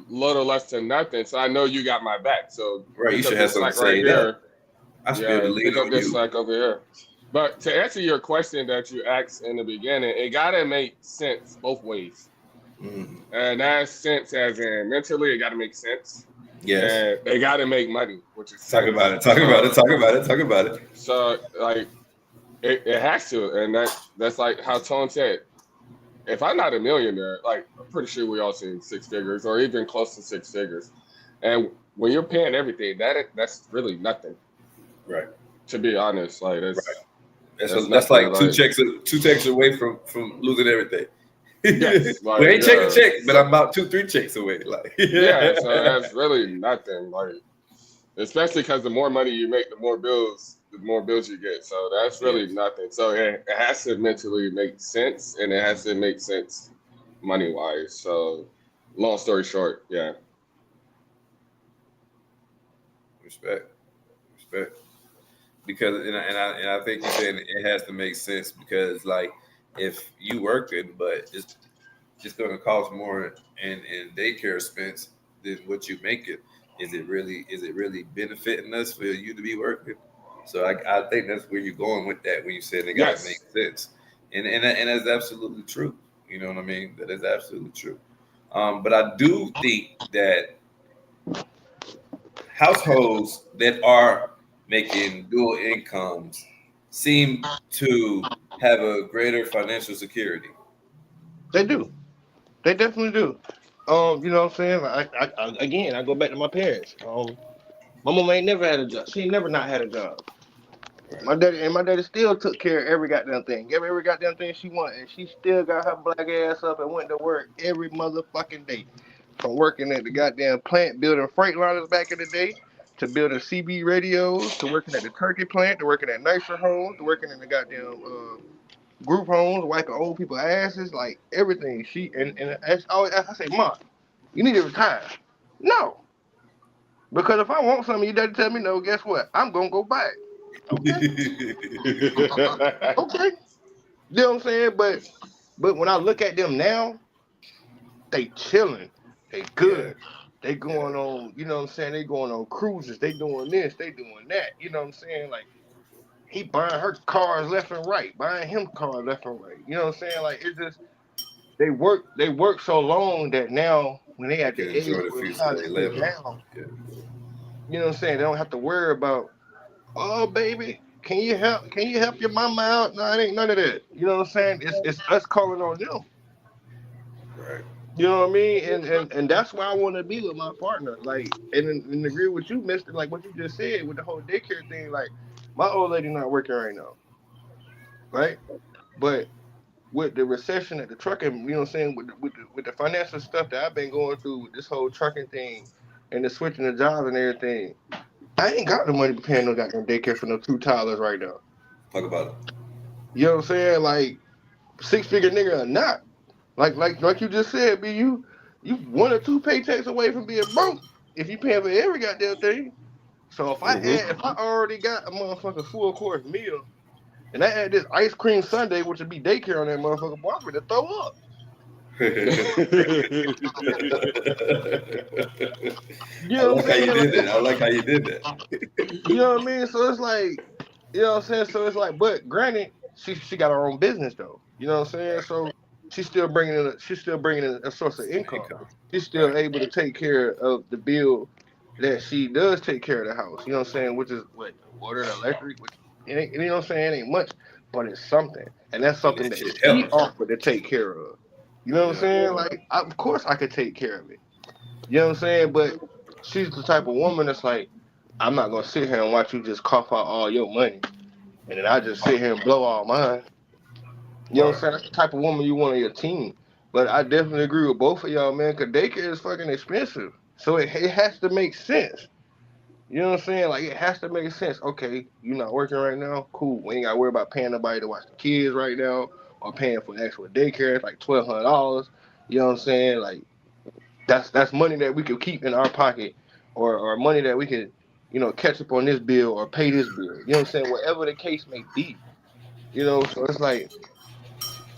little less than nothing, so I know you got my back. So right, you should have something to say there. I should be able to lean pick up on this you. slack over here. But to answer your question that you asked in the beginning, it gotta make sense both ways. And that sense as in mentally, it gotta make sense. Yes. And they gotta make money, which is Talk about it. So like it has to, and that's like how Tone said. If I'm not a millionaire, like I'm pretty sure we all seen six figures or even close to six figures. And when you're paying everything, that's really nothing. Right. To be honest, like that's like two checks away from losing everything. Yes, like, we ain't checking check, but I'm about 2-3 checks away. Like yeah, so that's really nothing. Like especially because the more money you make, the more bills you get. So that's really nothing. So it has to mentally make sense, and it has to make sense money wise. So long story short, yeah. Respect. Because and I think you're saying it has to make sense because like if you working, but it's just going to cost more in daycare expense than what you make it. Is it really benefiting us for you to be working? So I think that's where you're going with that when you said it got to make sense, and that's absolutely true. You know what I mean? That is absolutely true. But I do think that households that are making dual incomes seem to have a greater financial security. They do. They definitely do. You know what I'm saying? I go back to my parents. My mama ain't never had a job. She ain't never not had a job. My daddy still took care of every goddamn thing. Gave her every goddamn thing she wanted. And she still got her black ass up and went to work every motherfucking day. From working at the goddamn plant building freight liners back in the day, to building CB radios, to working at the turkey plant, to working at nicer homes, to working in the goddamn group homes, wiping old people's asses, like everything. I say, Mom, you need to retire. No. Because if I want something, your daddy tell me no, guess what? I'm gonna go buy it. Okay. You know what I'm saying? But when I look at them now, they chilling. They good. Yeah. They going on, you know what I'm saying? They going on cruises. They doing this. They doing that. You know what I'm saying? Like, he buying her cars left and right, buying him cars left and right. You know what I'm saying? Like, it's just, they work so long that now when they at the age where it's time to sit down, you know what I'm saying? They don't have to worry about, oh baby, can you help your mama out? No, it ain't none of that. You know what I'm saying? It's us calling on them. Right. You know what I mean? And that's why I want to be with my partner. Like, and agree with you, Mister. Like what you just said with the whole daycare thing. Like, my old lady not working right now, right? But with the recession at the trucking, you know what I'm saying, with the financial stuff that I've been going through with this whole trucking thing and the switching of jobs and everything, I ain't got the money to pay no goddamn daycare for no two toddlers right now. Talk about it. You know what I'm saying? Like, 6-figure nigga or not. Like you just said, B, you 1 or 2 paychecks away from being broke if you paying for every goddamn thing. So if I already got a motherfucking full course meal and I add this ice cream sundae, which would be daycare on that motherfucker, boy, I'm ready to throw up. You know what I'm saying? I like how you did that. You know what I mean? So it's like, you know what I'm saying? So it's like, but granted, she got her own business though. You know what I'm saying? So she's still bringing in a source of income. She's still able to take care of the bill that she does take care of the house. You know what I'm saying? Which is what, water and electric. Which it ain't, you know what I'm saying? It ain't much, but it's something, and that's something that she offered to take care of. You know what I'm saying? Like, of course I could take care of it. You know what I'm saying? But she's the type of woman that's like, I'm not gonna sit here and watch you just cough out all your money, and then I just sit here and blow all mine. You know what I'm saying? That's the type of woman you want on your team. But I definitely agree with both of y'all, man, because daycare is fucking expensive. So it has to make sense. You know what I'm saying? Like, it has to make sense. Okay, you're not working right now? Cool. We ain't got to worry about paying nobody to watch the kids right now or paying for actual daycare. It's like $1,200. You know what I'm saying? Like, that's money that we could keep in our pocket or money that we could, you know, catch up on this bill or pay this bill. You know what I'm saying? Whatever the case may be. You know, so it's like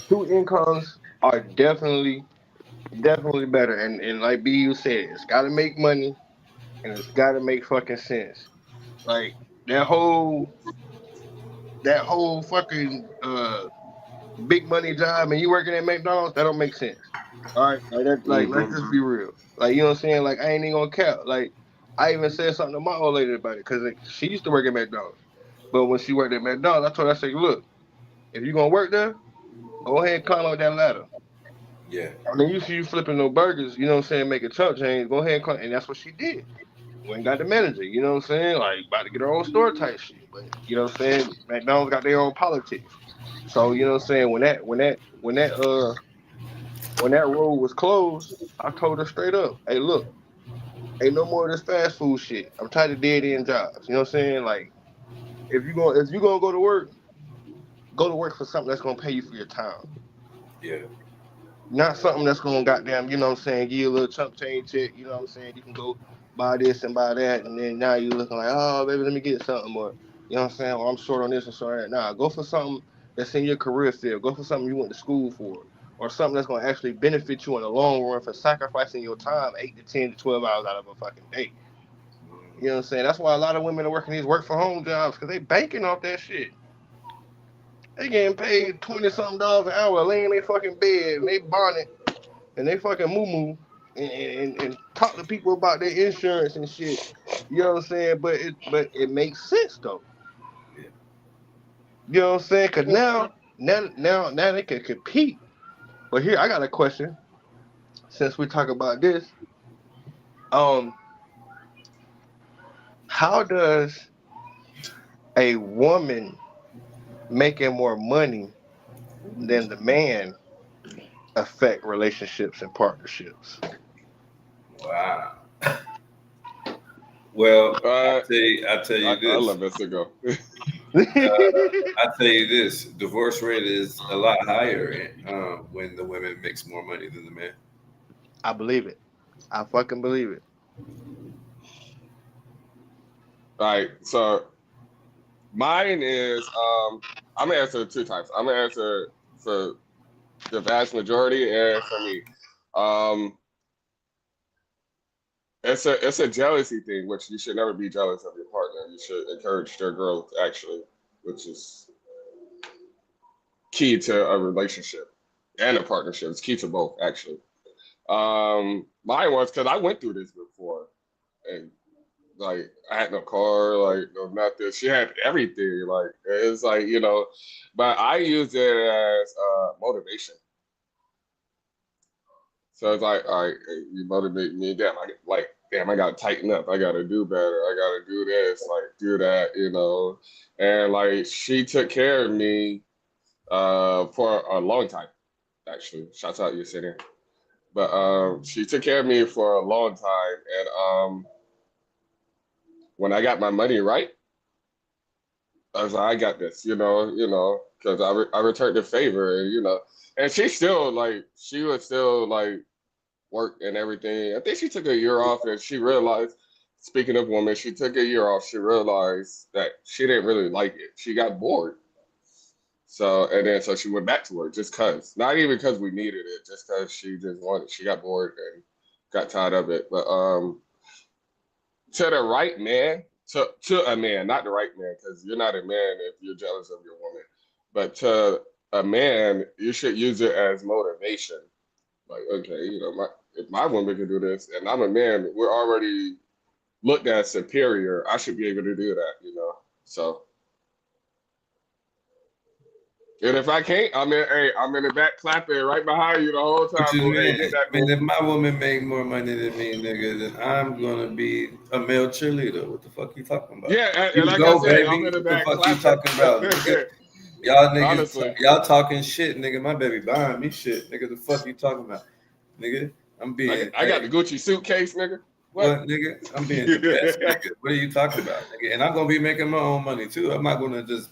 2 incomes are definitely better. And like B.U. said, it's got to make money and it's got to make fucking sense. Like, that whole fucking big money job and you working at McDonald's, that don't make sense. All right, let's just be real. Like, you know what I'm saying? Like, I ain't even gonna cap. Like, I even said something to my old lady about it because she used to work at McDonald's. But when she worked at McDonald's, I told her, I said, look, if you gonna work there, go ahead and climb up that ladder. Yeah. I mean, you see you flipping no burgers, you know what I'm saying, making chump change, go ahead and climb. And that's what she did. Went and got the manager, you know what I'm saying? Like, about to get her own store type shit. But, you know what I'm saying? McDonald's got their own politics. So, you know what I'm saying? When that road was closed, I told her straight up, hey, look, ain't no more of this fast food shit. I'm tired of dead end jobs. You know what I'm saying? Like, if you gonna go to work for something that's gonna pay you for your time. Yeah. Not something that's gonna goddamn, you know what I'm saying, give you a little chump change check, you know what I'm saying? You can go buy this and buy that, and then now you looking like, oh baby, let me get something, or you know what I'm saying, or I'm short on this and short on that. Nah, go for something that's in your career field. Go for something you went to school for, or something that's gonna actually benefit you in the long run for sacrificing your time 8 to 10 to 12 hours out of a fucking day. You know what I'm saying? That's why a lot of women are working these work from home jobs, because they banking off that shit. They getting paid $20-something an hour, laying in their fucking bed, and they bonnet, and they fucking moo-moo, and talk to people about their insurance and shit. You know what I'm saying? But it makes sense though. You know what I'm saying? Cause now they can compete. But here I got a question. Since we talk about this, How does a woman making more money than the man affect relationships and partnerships? Wow. Well, Uh, I tell you I this. love this to go. I tell you this. Divorce rate is a lot higher when the women makes more money than the man. I believe it. I fucking believe it. All right, so mine is I'm gonna answer two types. I'm gonna answer for the vast majority and for me. Um, it's a jealousy thing, which you should never be jealous of your partner. You should encourage their growth, actually, which is key to a relationship and a partnership. It's key to both, actually. Mine was because I went through this before, and like I had no car, like no nothing. She had everything, like it's like but I used it as motivation. So it's like, all right, you motivate me. Damn, I gotta tighten up. I gotta do better. I gotta do this, like do that. And like she took care of me for a long time, actually. Shouts out you sitting. But she took care of me for a long time, and when I got my money right, I was like, I got this, because I returned the favor, and she was still like work and everything. I think she took a year off, and she realized, speaking of women, she took a year off. She realized that she didn't really like it. She got bored. So she went back to work just cause, not even because we needed it, just cause she got bored and got tired of it. But to the right man, to a man, not the right man, because you're not a man if you're jealous of your woman. But to a man, you should use it as motivation. Like, okay, if my woman can do this, and I'm a man, we're already looked at superior. I should be able to do that. So, and if I can't, I'm in the back clapping right behind you the whole time. What you Hey, mean? get that Man, if my woman make more money than me, nigga, then I'm gonna be a male cheerleader. What the fuck you talking about? Yeah, You and like I go, said, baby. I'm in the What the back fuck you clapping. talking about, nigga? Y'all niggas, Honestly. y'all talking shit, nigga. My baby buying me shit, nigga. The fuck you talking about, nigga? I'm being. I got the Gucci suitcase, nigga. What, nigga? I'm being the best, nigga. What are you talking about, nigga? And I'm gonna be making my own money too. I'm not gonna just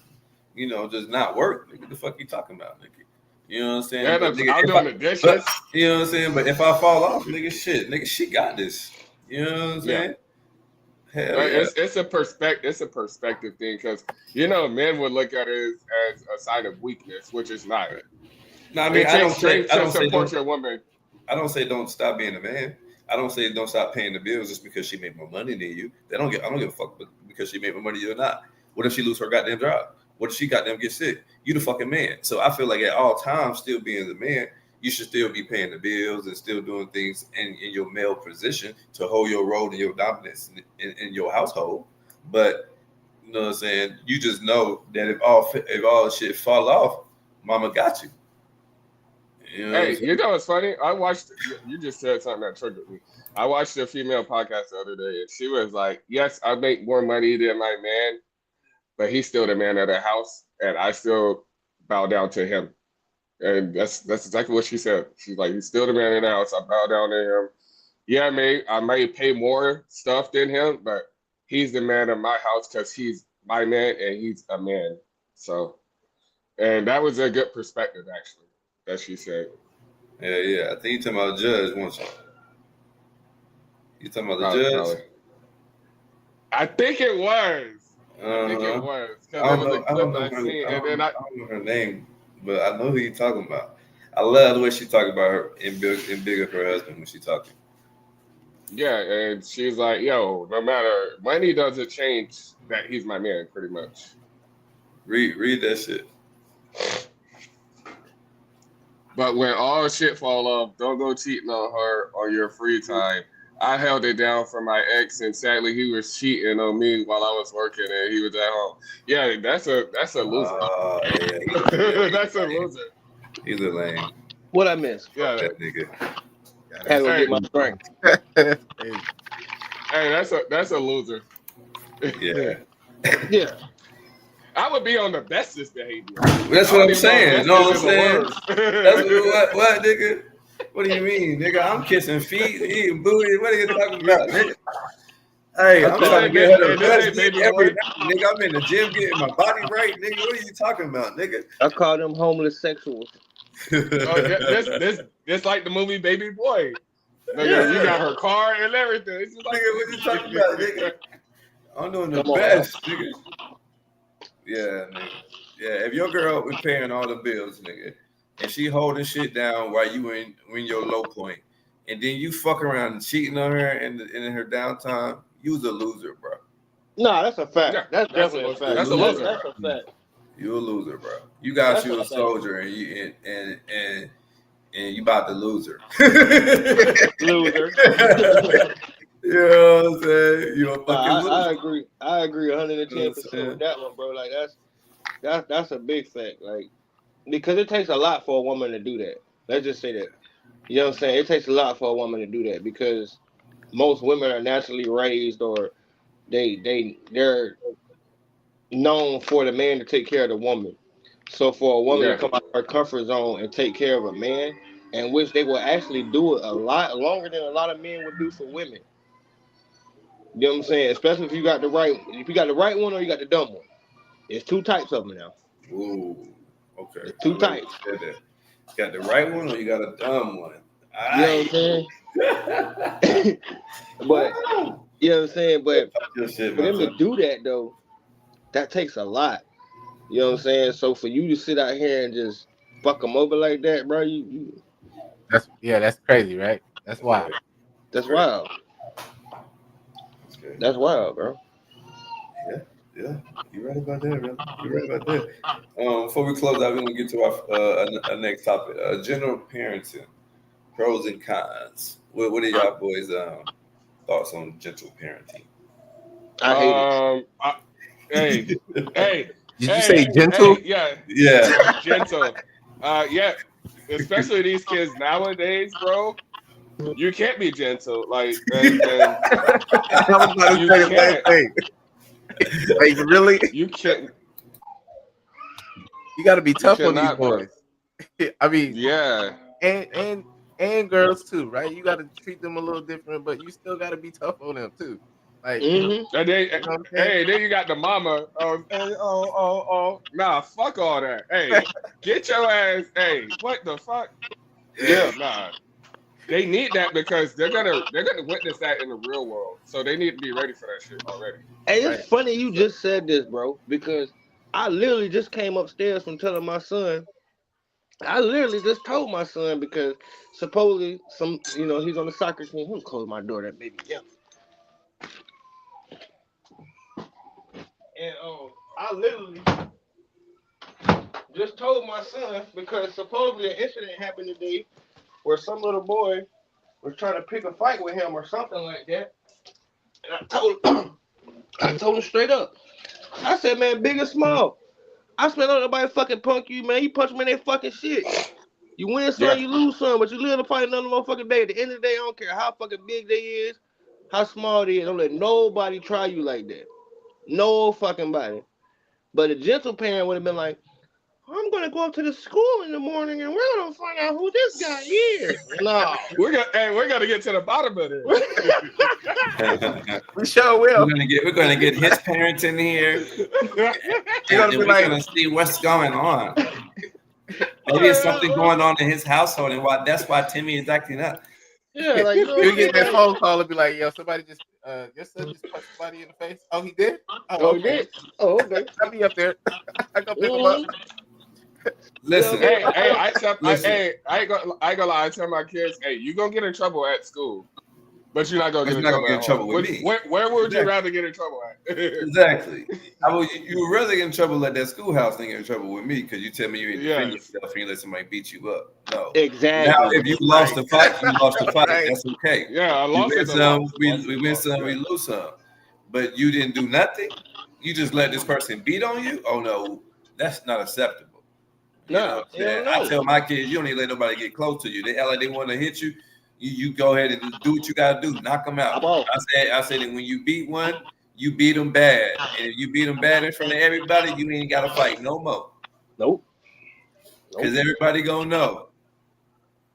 not work, nigga. The fuck you talking about, nigga? You know what I'm saying? Yeah, But, nigga, I'm doing the dishes. you know what I'm saying? But if I fall off, nigga, she got this. You know what I'm saying? Hell yeah. It's a perspective thing, because men would look at it as a sign of weakness, which is not. No, I mean, I don't say your woman. I don't say don't stop being a man. I don't say don't stop paying the bills just because she made more money than you. I don't give a fuck because she made more money than you or not. What if she lose her goddamn job? What if she goddamn get sick? You the fucking man. So I feel like at all times, still being the man, you should still be paying the bills and still doing things in your male position to hold your role and your dominance in your household. But you know what I'm saying? You just know that if all shit fall off, mama got you. Hey, what's funny? You just said something that triggered me. I watched a female podcast the other day, and she was like, yes, I make more money than my man, but he's still the man of the house, and I still bow down to him. And that's exactly what she said. She's like, he's still the man of the house. I bow down to him. Yeah, I may pay more stuff than him, but he's the man of my house because he's my man and he's a man. So, and that was a good perspective, actually, that she said. Yeah. I think you're talking about the judge, weren't you? You talking about the judge? Probably. I think it was. I think it was. Because there was a clip I seen, and then I don't know her name, but I know who you're talking about. I love the way she talked about her and big of her husband when she talking. Yeah, and she's like, yo, no matter, money doesn't change that he's my man, pretty much. Read that shit. But when all shit fall off, don't go cheating on her on your free time. I held it down for my ex, and sadly, he was cheating on me while I was working, and he was at home. Yeah, that's a loser. Yeah, that's a loser. He's a lame. What I missed? Yeah, that nigga. Had to get my drink. Hey, that's a loser. Yeah. Yeah. I would be on the bestest behavior. That's what I'm saying. You know what I'm saying? That's what, nigga? What do you mean, nigga? I'm kissing feet, eating booty. What are you talking about, nigga? Hey, I'm trying to get her the best dick every night, nigga. I'm in the gym getting my body right, nigga. What are you talking about, nigga? I call them homeless sexuals. This like the movie Baby Boy. Nigga, you got her car and everything. It's just like, Nigga, what you talking about, nigga? I'm doing the best, nigga. Yeah, nigga. Yeah, if your girl was paying all the bills, nigga, and she holding shit down while you in your low point, and then you fuck around and cheating on her in her downtime, you's a loser, bro. Nah, that's a fact. Yeah, that's definitely a fact. That's a loser. That's a fact. You a loser, bro. You got That's you a a fact. soldier, and you about to lose her. Loser. You know what I'm saying? You a fucking loser. I agree. I agree 110% You know what I'm saying? with that one, bro. Like that's a big fact. Like, because it takes a lot for a woman to do that. Let's just say that. You know what I'm saying? It takes a lot for a woman to do that because most women are naturally raised, or they're known for the man to take care of the woman. So for a woman to come out of her comfort zone and take care of a man, and which they will actually do it a lot longer than a lot of men would do for women. You know what I'm saying? Especially if you got the right one or you got the dumb one. There's two types of them now. Ooh, okay. There's two types. You got the right one or you got a dumb one? You know what I'm saying? But you know what I'm saying? But for them to do that though, that takes a lot. You know what I'm saying? So for you to sit out here and just fuck them over like that, bro, that's crazy, right? That's wild. That's wild. That's wild, bro. Yeah, you're right about that, bro. You're right about that. Before we close out, we're gonna get to our next topic: general parenting, pros and cons. What are y'all boys' thoughts on gentle parenting? I hate it. Hey. Did you say gentle? Hey, Yeah, gentle. Yeah, especially these kids nowadays, bro. You can't be gentle, like, and I was about to say the same thing. Like, really? you can't. You got to be tough on these cannot, bro. boys. I mean, Yeah, and girls too, right? You got to treat them a little different, but you still got to be tough on them too. Like, and then, then you got the mama. Nah, fuck all that. Hey, get your ass. Hey, what the fuck? Yeah, nah. They need that because they're gonna witness that in the real world. So they need to be ready for that shit already. Hey, it's funny you just said this, bro, because I literally just came upstairs from telling my son. I literally just told my son because supposedly he's on the soccer team. Let me close my door, that baby. Yeah. And I literally just told my son because supposedly an incident happened today where some little boy was trying to pick a fight with him or something like that. And I told him straight up. I said, man, big or small. I said, don't nobody fucking punk you, man. You punch me in that fucking shit. You win some, you lose some, but you live to fight another motherfucking day. At the end of the day, I don't care how fucking big they is, how small they is. Don't let nobody try you like that. No fucking body. But a gentle parent would have been like, I'm gonna go up to the school in the morning and we're gonna find out who this guy is. No, we're gonna get to the bottom of it. we sure will. We're gonna get his parents in here. We're gonna see what's going on. Maybe it's something going on in his household, and that's why Timmy is acting up. Yeah, like you get that phone call and be like, yo, somebody just your son just punched somebody in the face. Oh, he did? Oh, he did? Oh, okay. I'll be up there. I go pick him up. Listen, I ain't gonna lie. I tell my kids, hey, you gonna get in trouble at school, but you're not gonna get in trouble with me. Where would you rather get in trouble at? Exactly. You would rather get in trouble at that schoolhouse than get in trouble with me because you tell me you ain't defend yourself and you let somebody beat you up. No. Exactly. Now, if you lost the fight, you lost the fight. Right. That's okay. Yeah, I lost we win some, we lose some. But you didn't do nothing. You just let this person beat on you. Oh no, that's not acceptable. No, I tell my kids, you don't even let nobody get close to you. They act like they want to hit you. You go ahead and do what you got to do. Knock them out. I said that when you beat one, you beat them bad, and if you beat them bad in front of everybody, you ain't got to fight no more. Nope. Because everybody gonna know.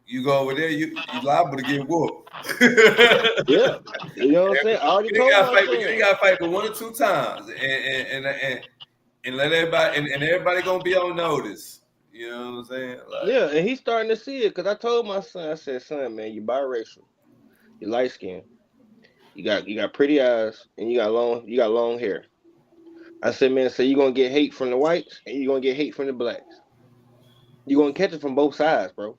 You go over there, you liable to get whooped. Yeah, you know what I'm saying. I already told you gotta fight for 1 or 2 times, and let everybody and everybody gonna be on notice. You know what I'm saying? Like, yeah, and he's starting to see it because I told my son, I said, son, man, you biracial, you light skin, you got pretty eyes, and you got long hair. I said, man, so you gonna get hate from the whites and you gonna get hate from the blacks. You gonna catch it from both sides, bro.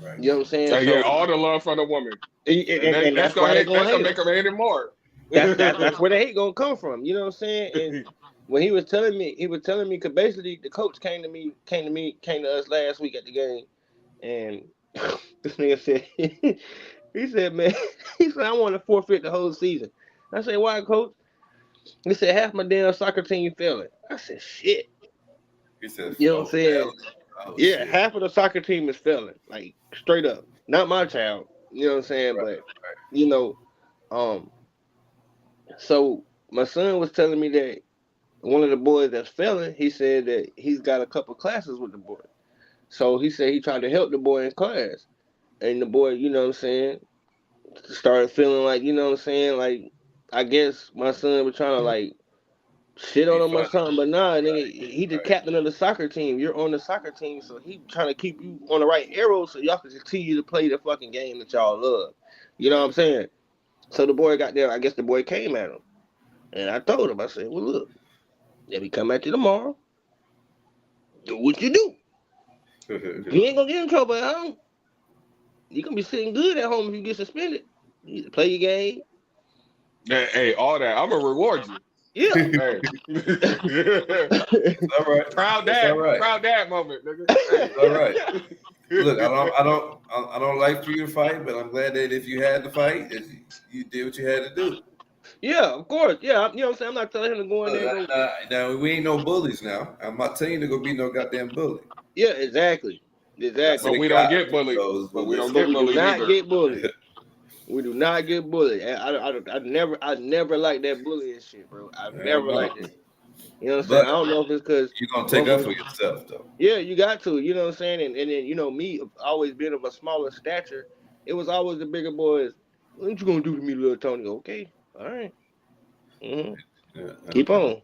right. You know what I'm saying? They get all the love from the woman, and that's why they're gonna make them hate it more. That's where the hate gonna come from. You know what I'm saying? And when he was telling me, because basically the coach came to us last week at the game, and this nigga said, he said, man, he said, I want to forfeit the whole season. I said, why, coach? He said, half my damn soccer team failing. I said, shit. He said, you know what I'm saying? Yeah, shit. half of the soccer team is failing, like straight up. Not my child. You know what I'm saying? Right, But you know, so my son was telling me that one of the boys that's failing, he said that he's got a couple classes with the boy. So he said he tried to help the boy in class. And the boy, you know what I'm saying, started feeling like, you know what I'm saying, like, I guess my son was trying to, like, shit on him or something. But nah, nigga, he the captain of the soccer team. You're on the soccer team, so he trying to keep you on the right arrow so y'all can continue to play the fucking game that y'all love. You know what I'm saying? So the boy got there. I guess the boy came at him. And I told him, I said, well, look, let me come at you tomorrow. Do what you do. You ain't gonna get in trouble at home. You gonna be sitting good at home if you get suspended. You need to play your game. Hey, all that. I'm gonna reward you. Yeah. Hey. All right. Proud dad. All right. Proud dad moment, nigga. Hey, all right. Look, I don't like for you to fight, but I'm glad that if you had to fight, that you did what you had to do. Yeah, of course. Yeah, you know what I'm saying? I'm not telling him to go in there and go. Now we ain't no bullies now. I'm not telling you to go be no goddamn bully. Yeah, exactly. But we don't get bullied. But we don't get bullied. We do not get bullied. We do not get bullied. I never liked that bullying shit, bro. I never liked it. You know what I'm saying? I don't know if it's because you're gonna take up for yourself, though. Yeah, you got to. You know what I'm saying? And then you know me, always being of a smaller stature, it was always the bigger boys. What you gonna do to me, little Tony? Okay, all right. Mm-hmm. Yeah. Keep on.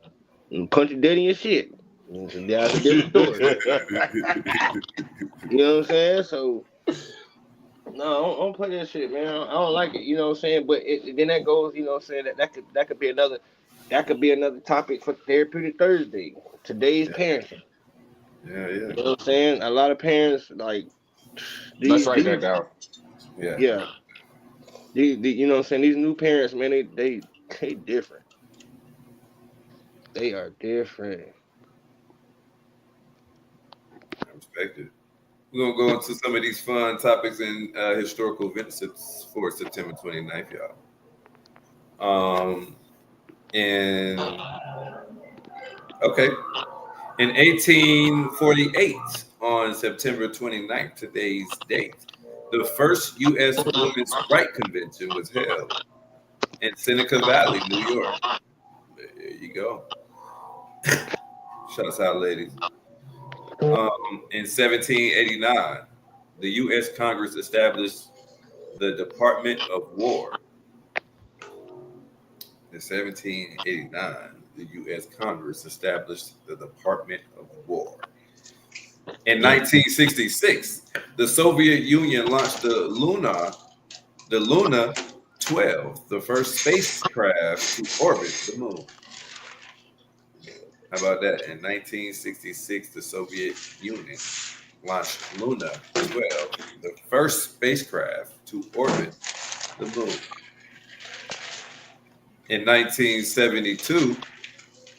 And punch your daddy and shit. That's a different story. You know what I'm saying? So, no, I don't play that shit, man. I don't like it. You know what I'm saying? But then that goes. You know what I'm saying? That could be another topic for Therapeutic Thursday. Today's parenting. Yeah. You know what I'm saying? A lot of parents like. Let's write that down. Yeah. Yeah. You know what I'm saying? These new parents, man, they different. They are different. I respect it. We're going to go into some of these fun topics and historical events for September 29th, y'all. In 1848, on September 29th, today's date, the first U.S. Women's Rights Convention was held in Seneca Valley, New York. There you go. Shouts out, ladies. In 1789, the U.S. Congress established the Department of War. In 1789, the U.S. Congress established the Department of War. In 1966, the Soviet Union launched the Luna 12, the first spacecraft to orbit the moon. How about that? In 1966, the Soviet Union launched Luna 12, the first spacecraft to orbit the moon. In 1972,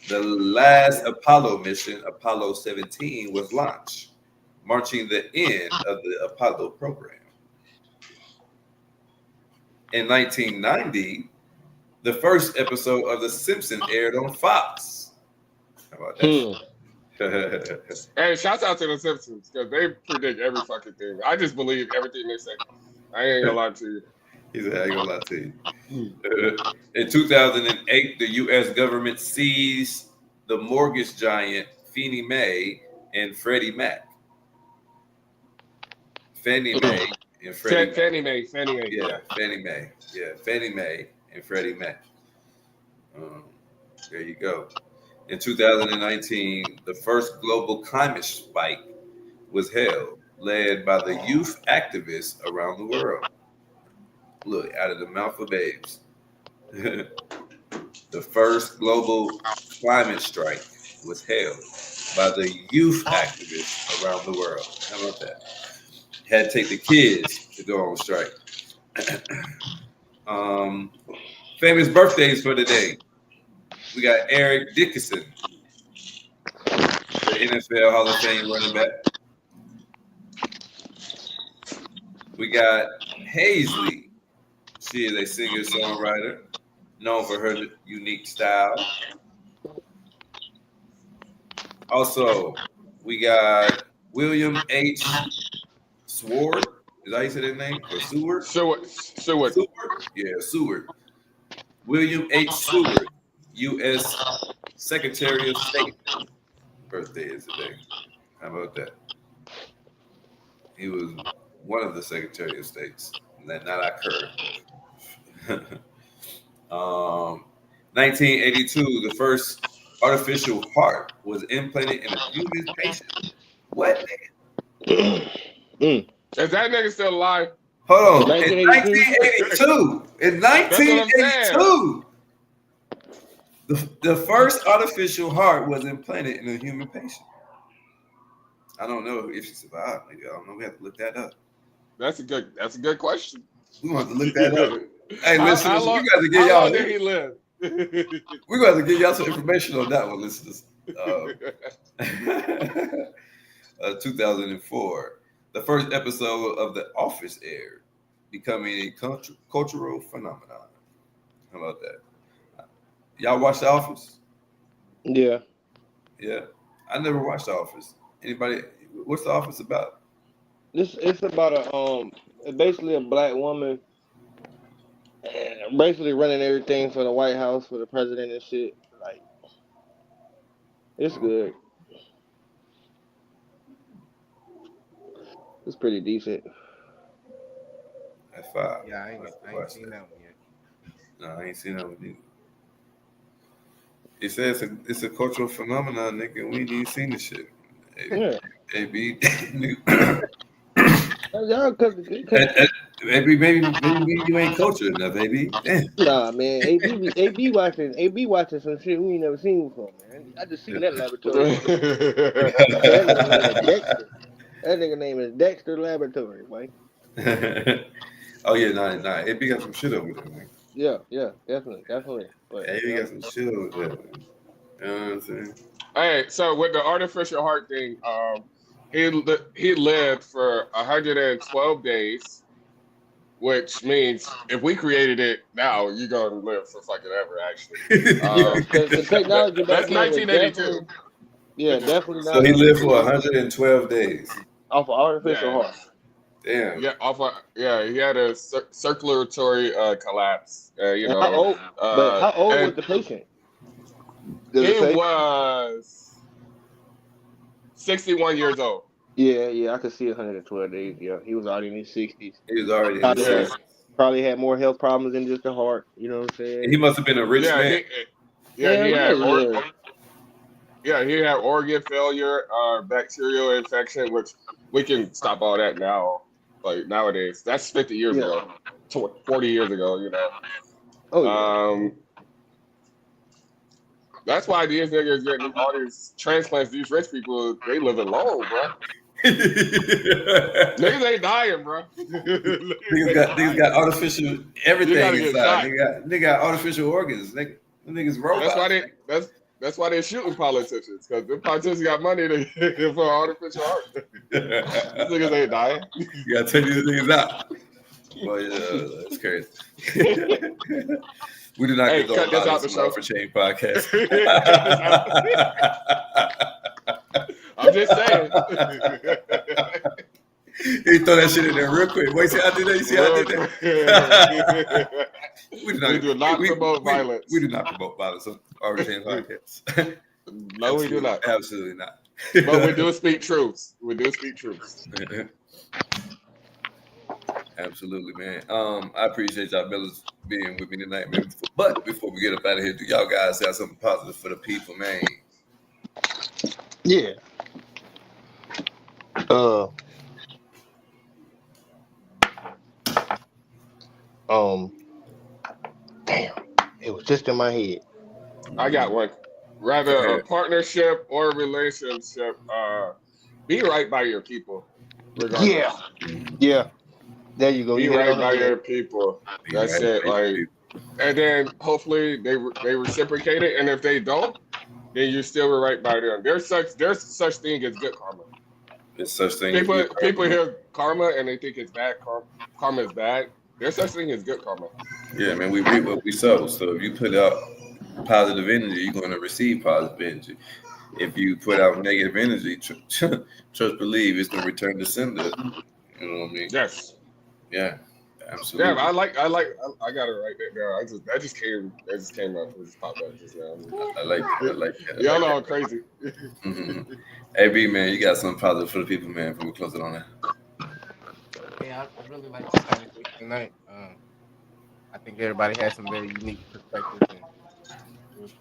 the last Apollo mission, Apollo 17, was launched, marking the end of the Apollo program. In 1990, the first episode of The Simpsons aired on Fox. How about that? Hey, shouts out to The Simpsons because they predict every fucking thing. I just believe everything they say. I ain't gonna lie to you. He said, I ain't gonna lie to you. In 2008, the U.S. government seized the mortgage giant Fannie Mae and Freddie Mac. Fannie Mae and Freddie Mac. Fannie Mae. Yeah, Fannie Mae. Yeah, Fannie Mae and Freddie Mac. There you go. In 2019, the first global climate spike was held, led by the youth activists around the world. Look, out of the mouth of babes. The first global climate strike was held by the youth activists around the world. How about that? Had to take the kids to go on strike. Famous birthdays for today. We got Eric Dickerson, the NFL Hall of Fame running back. We got Hazley. She is a singer-songwriter known for her unique style. Also, we got William H. Seward. Is that how you say that name? Or Seward? Seward. Yeah, Seward. William H. Seward, U.S. Secretary of State. Birthday is today. How about that? He was one of the Secretary of States. Not our current. 1982, the first artificial heart was implanted in a human patient. What? Is that nigga still alive? Hold on. In 1982, the first artificial heart was implanted in a human patient. I don't know if she survived. Maybe I don't know. We have to look that up. That's a good question. We want to look that up. Hey, listen, how long we got to get y'all. did he live? We're going to get y'all some information on that one, listeners. 2004, the first episode of The Office aired, becoming a cultural phenomenon. How about that? Y'all watch The Office? Yeah. Yeah. I never watched The Office. Anybody? What's The Office about? It's about basically a black woman basically running everything for the White House, for the president and shit. Like, it's good. It's pretty decent. That's five. Yeah, I ain't seen that one yet. No, I ain't seen that one either. It says it's a cultural phenomenon, nigga. We ain't even seen this shit. Yeah. AB, maybe you ain't cultured enough, baby. Nah, man. AB watching some shit we ain't never seen before, man. I just seen that laboratory. That nigga name is Dexter Laboratory, man. Oh yeah, nah. AB got some shit over there, man. Yeah, definitely. But, AB got some shit over there, man. You know what I'm saying? Hey, so with the artificial heart thing, he lived for 112 days, which means if we created it now, you're gonna live for fucking ever. Actually, the technology that's 1982. Yeah, definitely. So he lived for 112 days off of artificial heart. Damn. Yeah, he had a circulatory collapse. How old? But how old was the patient? He was 61 years old. Yeah, I could see 112 days. Yeah, he was already in his 60s. He was already in his 60s. Probably had more health problems than just the heart. You know what I'm saying? He must have been a rich man. He had organ failure, bacterial infection, which we can stop all that now. Like nowadays, that's 50 years ago, 40 years ago. You know. Oh yeah. That's why these niggas getting all these transplants. These rich people, they living long, bro. Niggas ain't dying, bro. Niggas got artificial everything inside. They got artificial organs. Niggas robots. That's why they're shooting politicians, because the politicians got money for artificial heart. These niggas ain't dying. You gotta take these niggas out. Well, yeah, that's crazy. We do not get cut this out the show for Change podcast. I'm just saying. He He throw that shit in there real quick. Wait, see, I did that. You see, I did that. We do not promote violence. We do not promote violence on our James podcast. No, we do not. Absolutely not. But we do speak truths. We do speak truths. Absolutely, man. I appreciate y'all fellas being with me tonight, man. But before we get up out of here, do y'all guys have something positive for the people, man? Yeah. Damn, it was just in my head. I got one. Rather a partnership or a relationship, be right by your people. Regardless. Yeah. There you go. Be You right by your people. That's it. Like, and then hopefully they reciprocate it. And if they don't, then you still were right by them. There's such thing as good karma. There's such thing. People hear karma and they think it's bad. Karma is bad. There's such thing as good karma. Yeah, man. We reap what we sow. So if you put out positive energy, you're going to receive positive energy. If you put out negative energy, trust believe it's going to return to sender. You know what I mean? Yes. Yeah. Absolutely. Yeah, I got it right there. That just came up. It just popped up just now. I like that. Y'all know I'm crazy. Mm-hmm. Hey, B, man, you got something positive for the people, man, before we close it on that. Yeah, I really like this conversation tonight. I think everybody had some very unique perspectives, and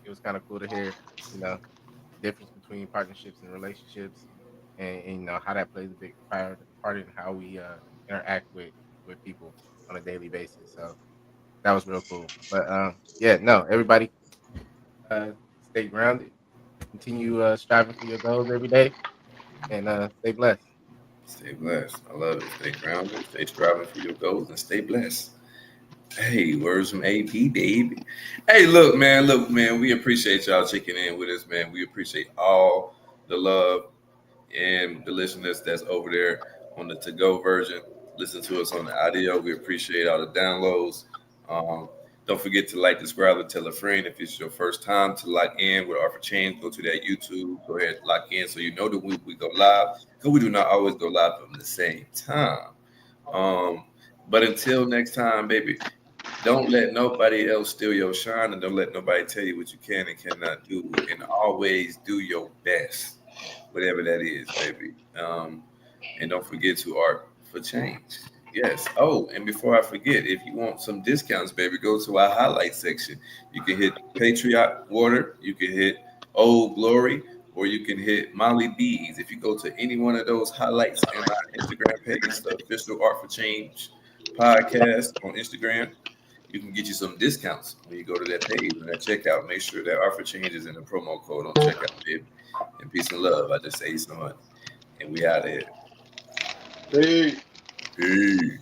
it was kind of cool to hear, the difference between partnerships and relationships, and you know how that plays a big part in how we interact with people on a daily basis. So that was real cool. But everybody stay grounded, continue striving for your goals every day, and stay blessed. Stay blessed. I love it. Stay grounded, stay striving for your goals, and stay blessed. Hey, words from AP, baby. Hey, look, man, we appreciate y'all checking in with us, man. We appreciate all the love and the listeners that's over there on the to-go version. Listen to us on the audio. We appreciate all the downloads. Don't forget to like, subscribe, and tell a friend. If it's your first time to lock in with Art for Change, go to that YouTube. Go ahead and lock in so you know that we go live. Because we do not always go live at the same time. But until next time, baby, don't let nobody else steal your shine, and don't let nobody tell you what you can and cannot do. And always do your best, whatever that is, baby. And don't forget to Art for Change. Yes. Oh, and before I forget, if you want some discounts, baby, go to our highlight section. You can hit Patriot Water, you can hit Old Glory, or you can hit Molly B's. If you go to any one of those highlights in our Instagram page, the official Art for Change podcast on Instagram, you can get you some discounts when you go to that page and that checkout. Make sure that Art for Change is in the promo code on checkout, baby. And peace and love. I just say so much. And we out of here. Peace. Peace.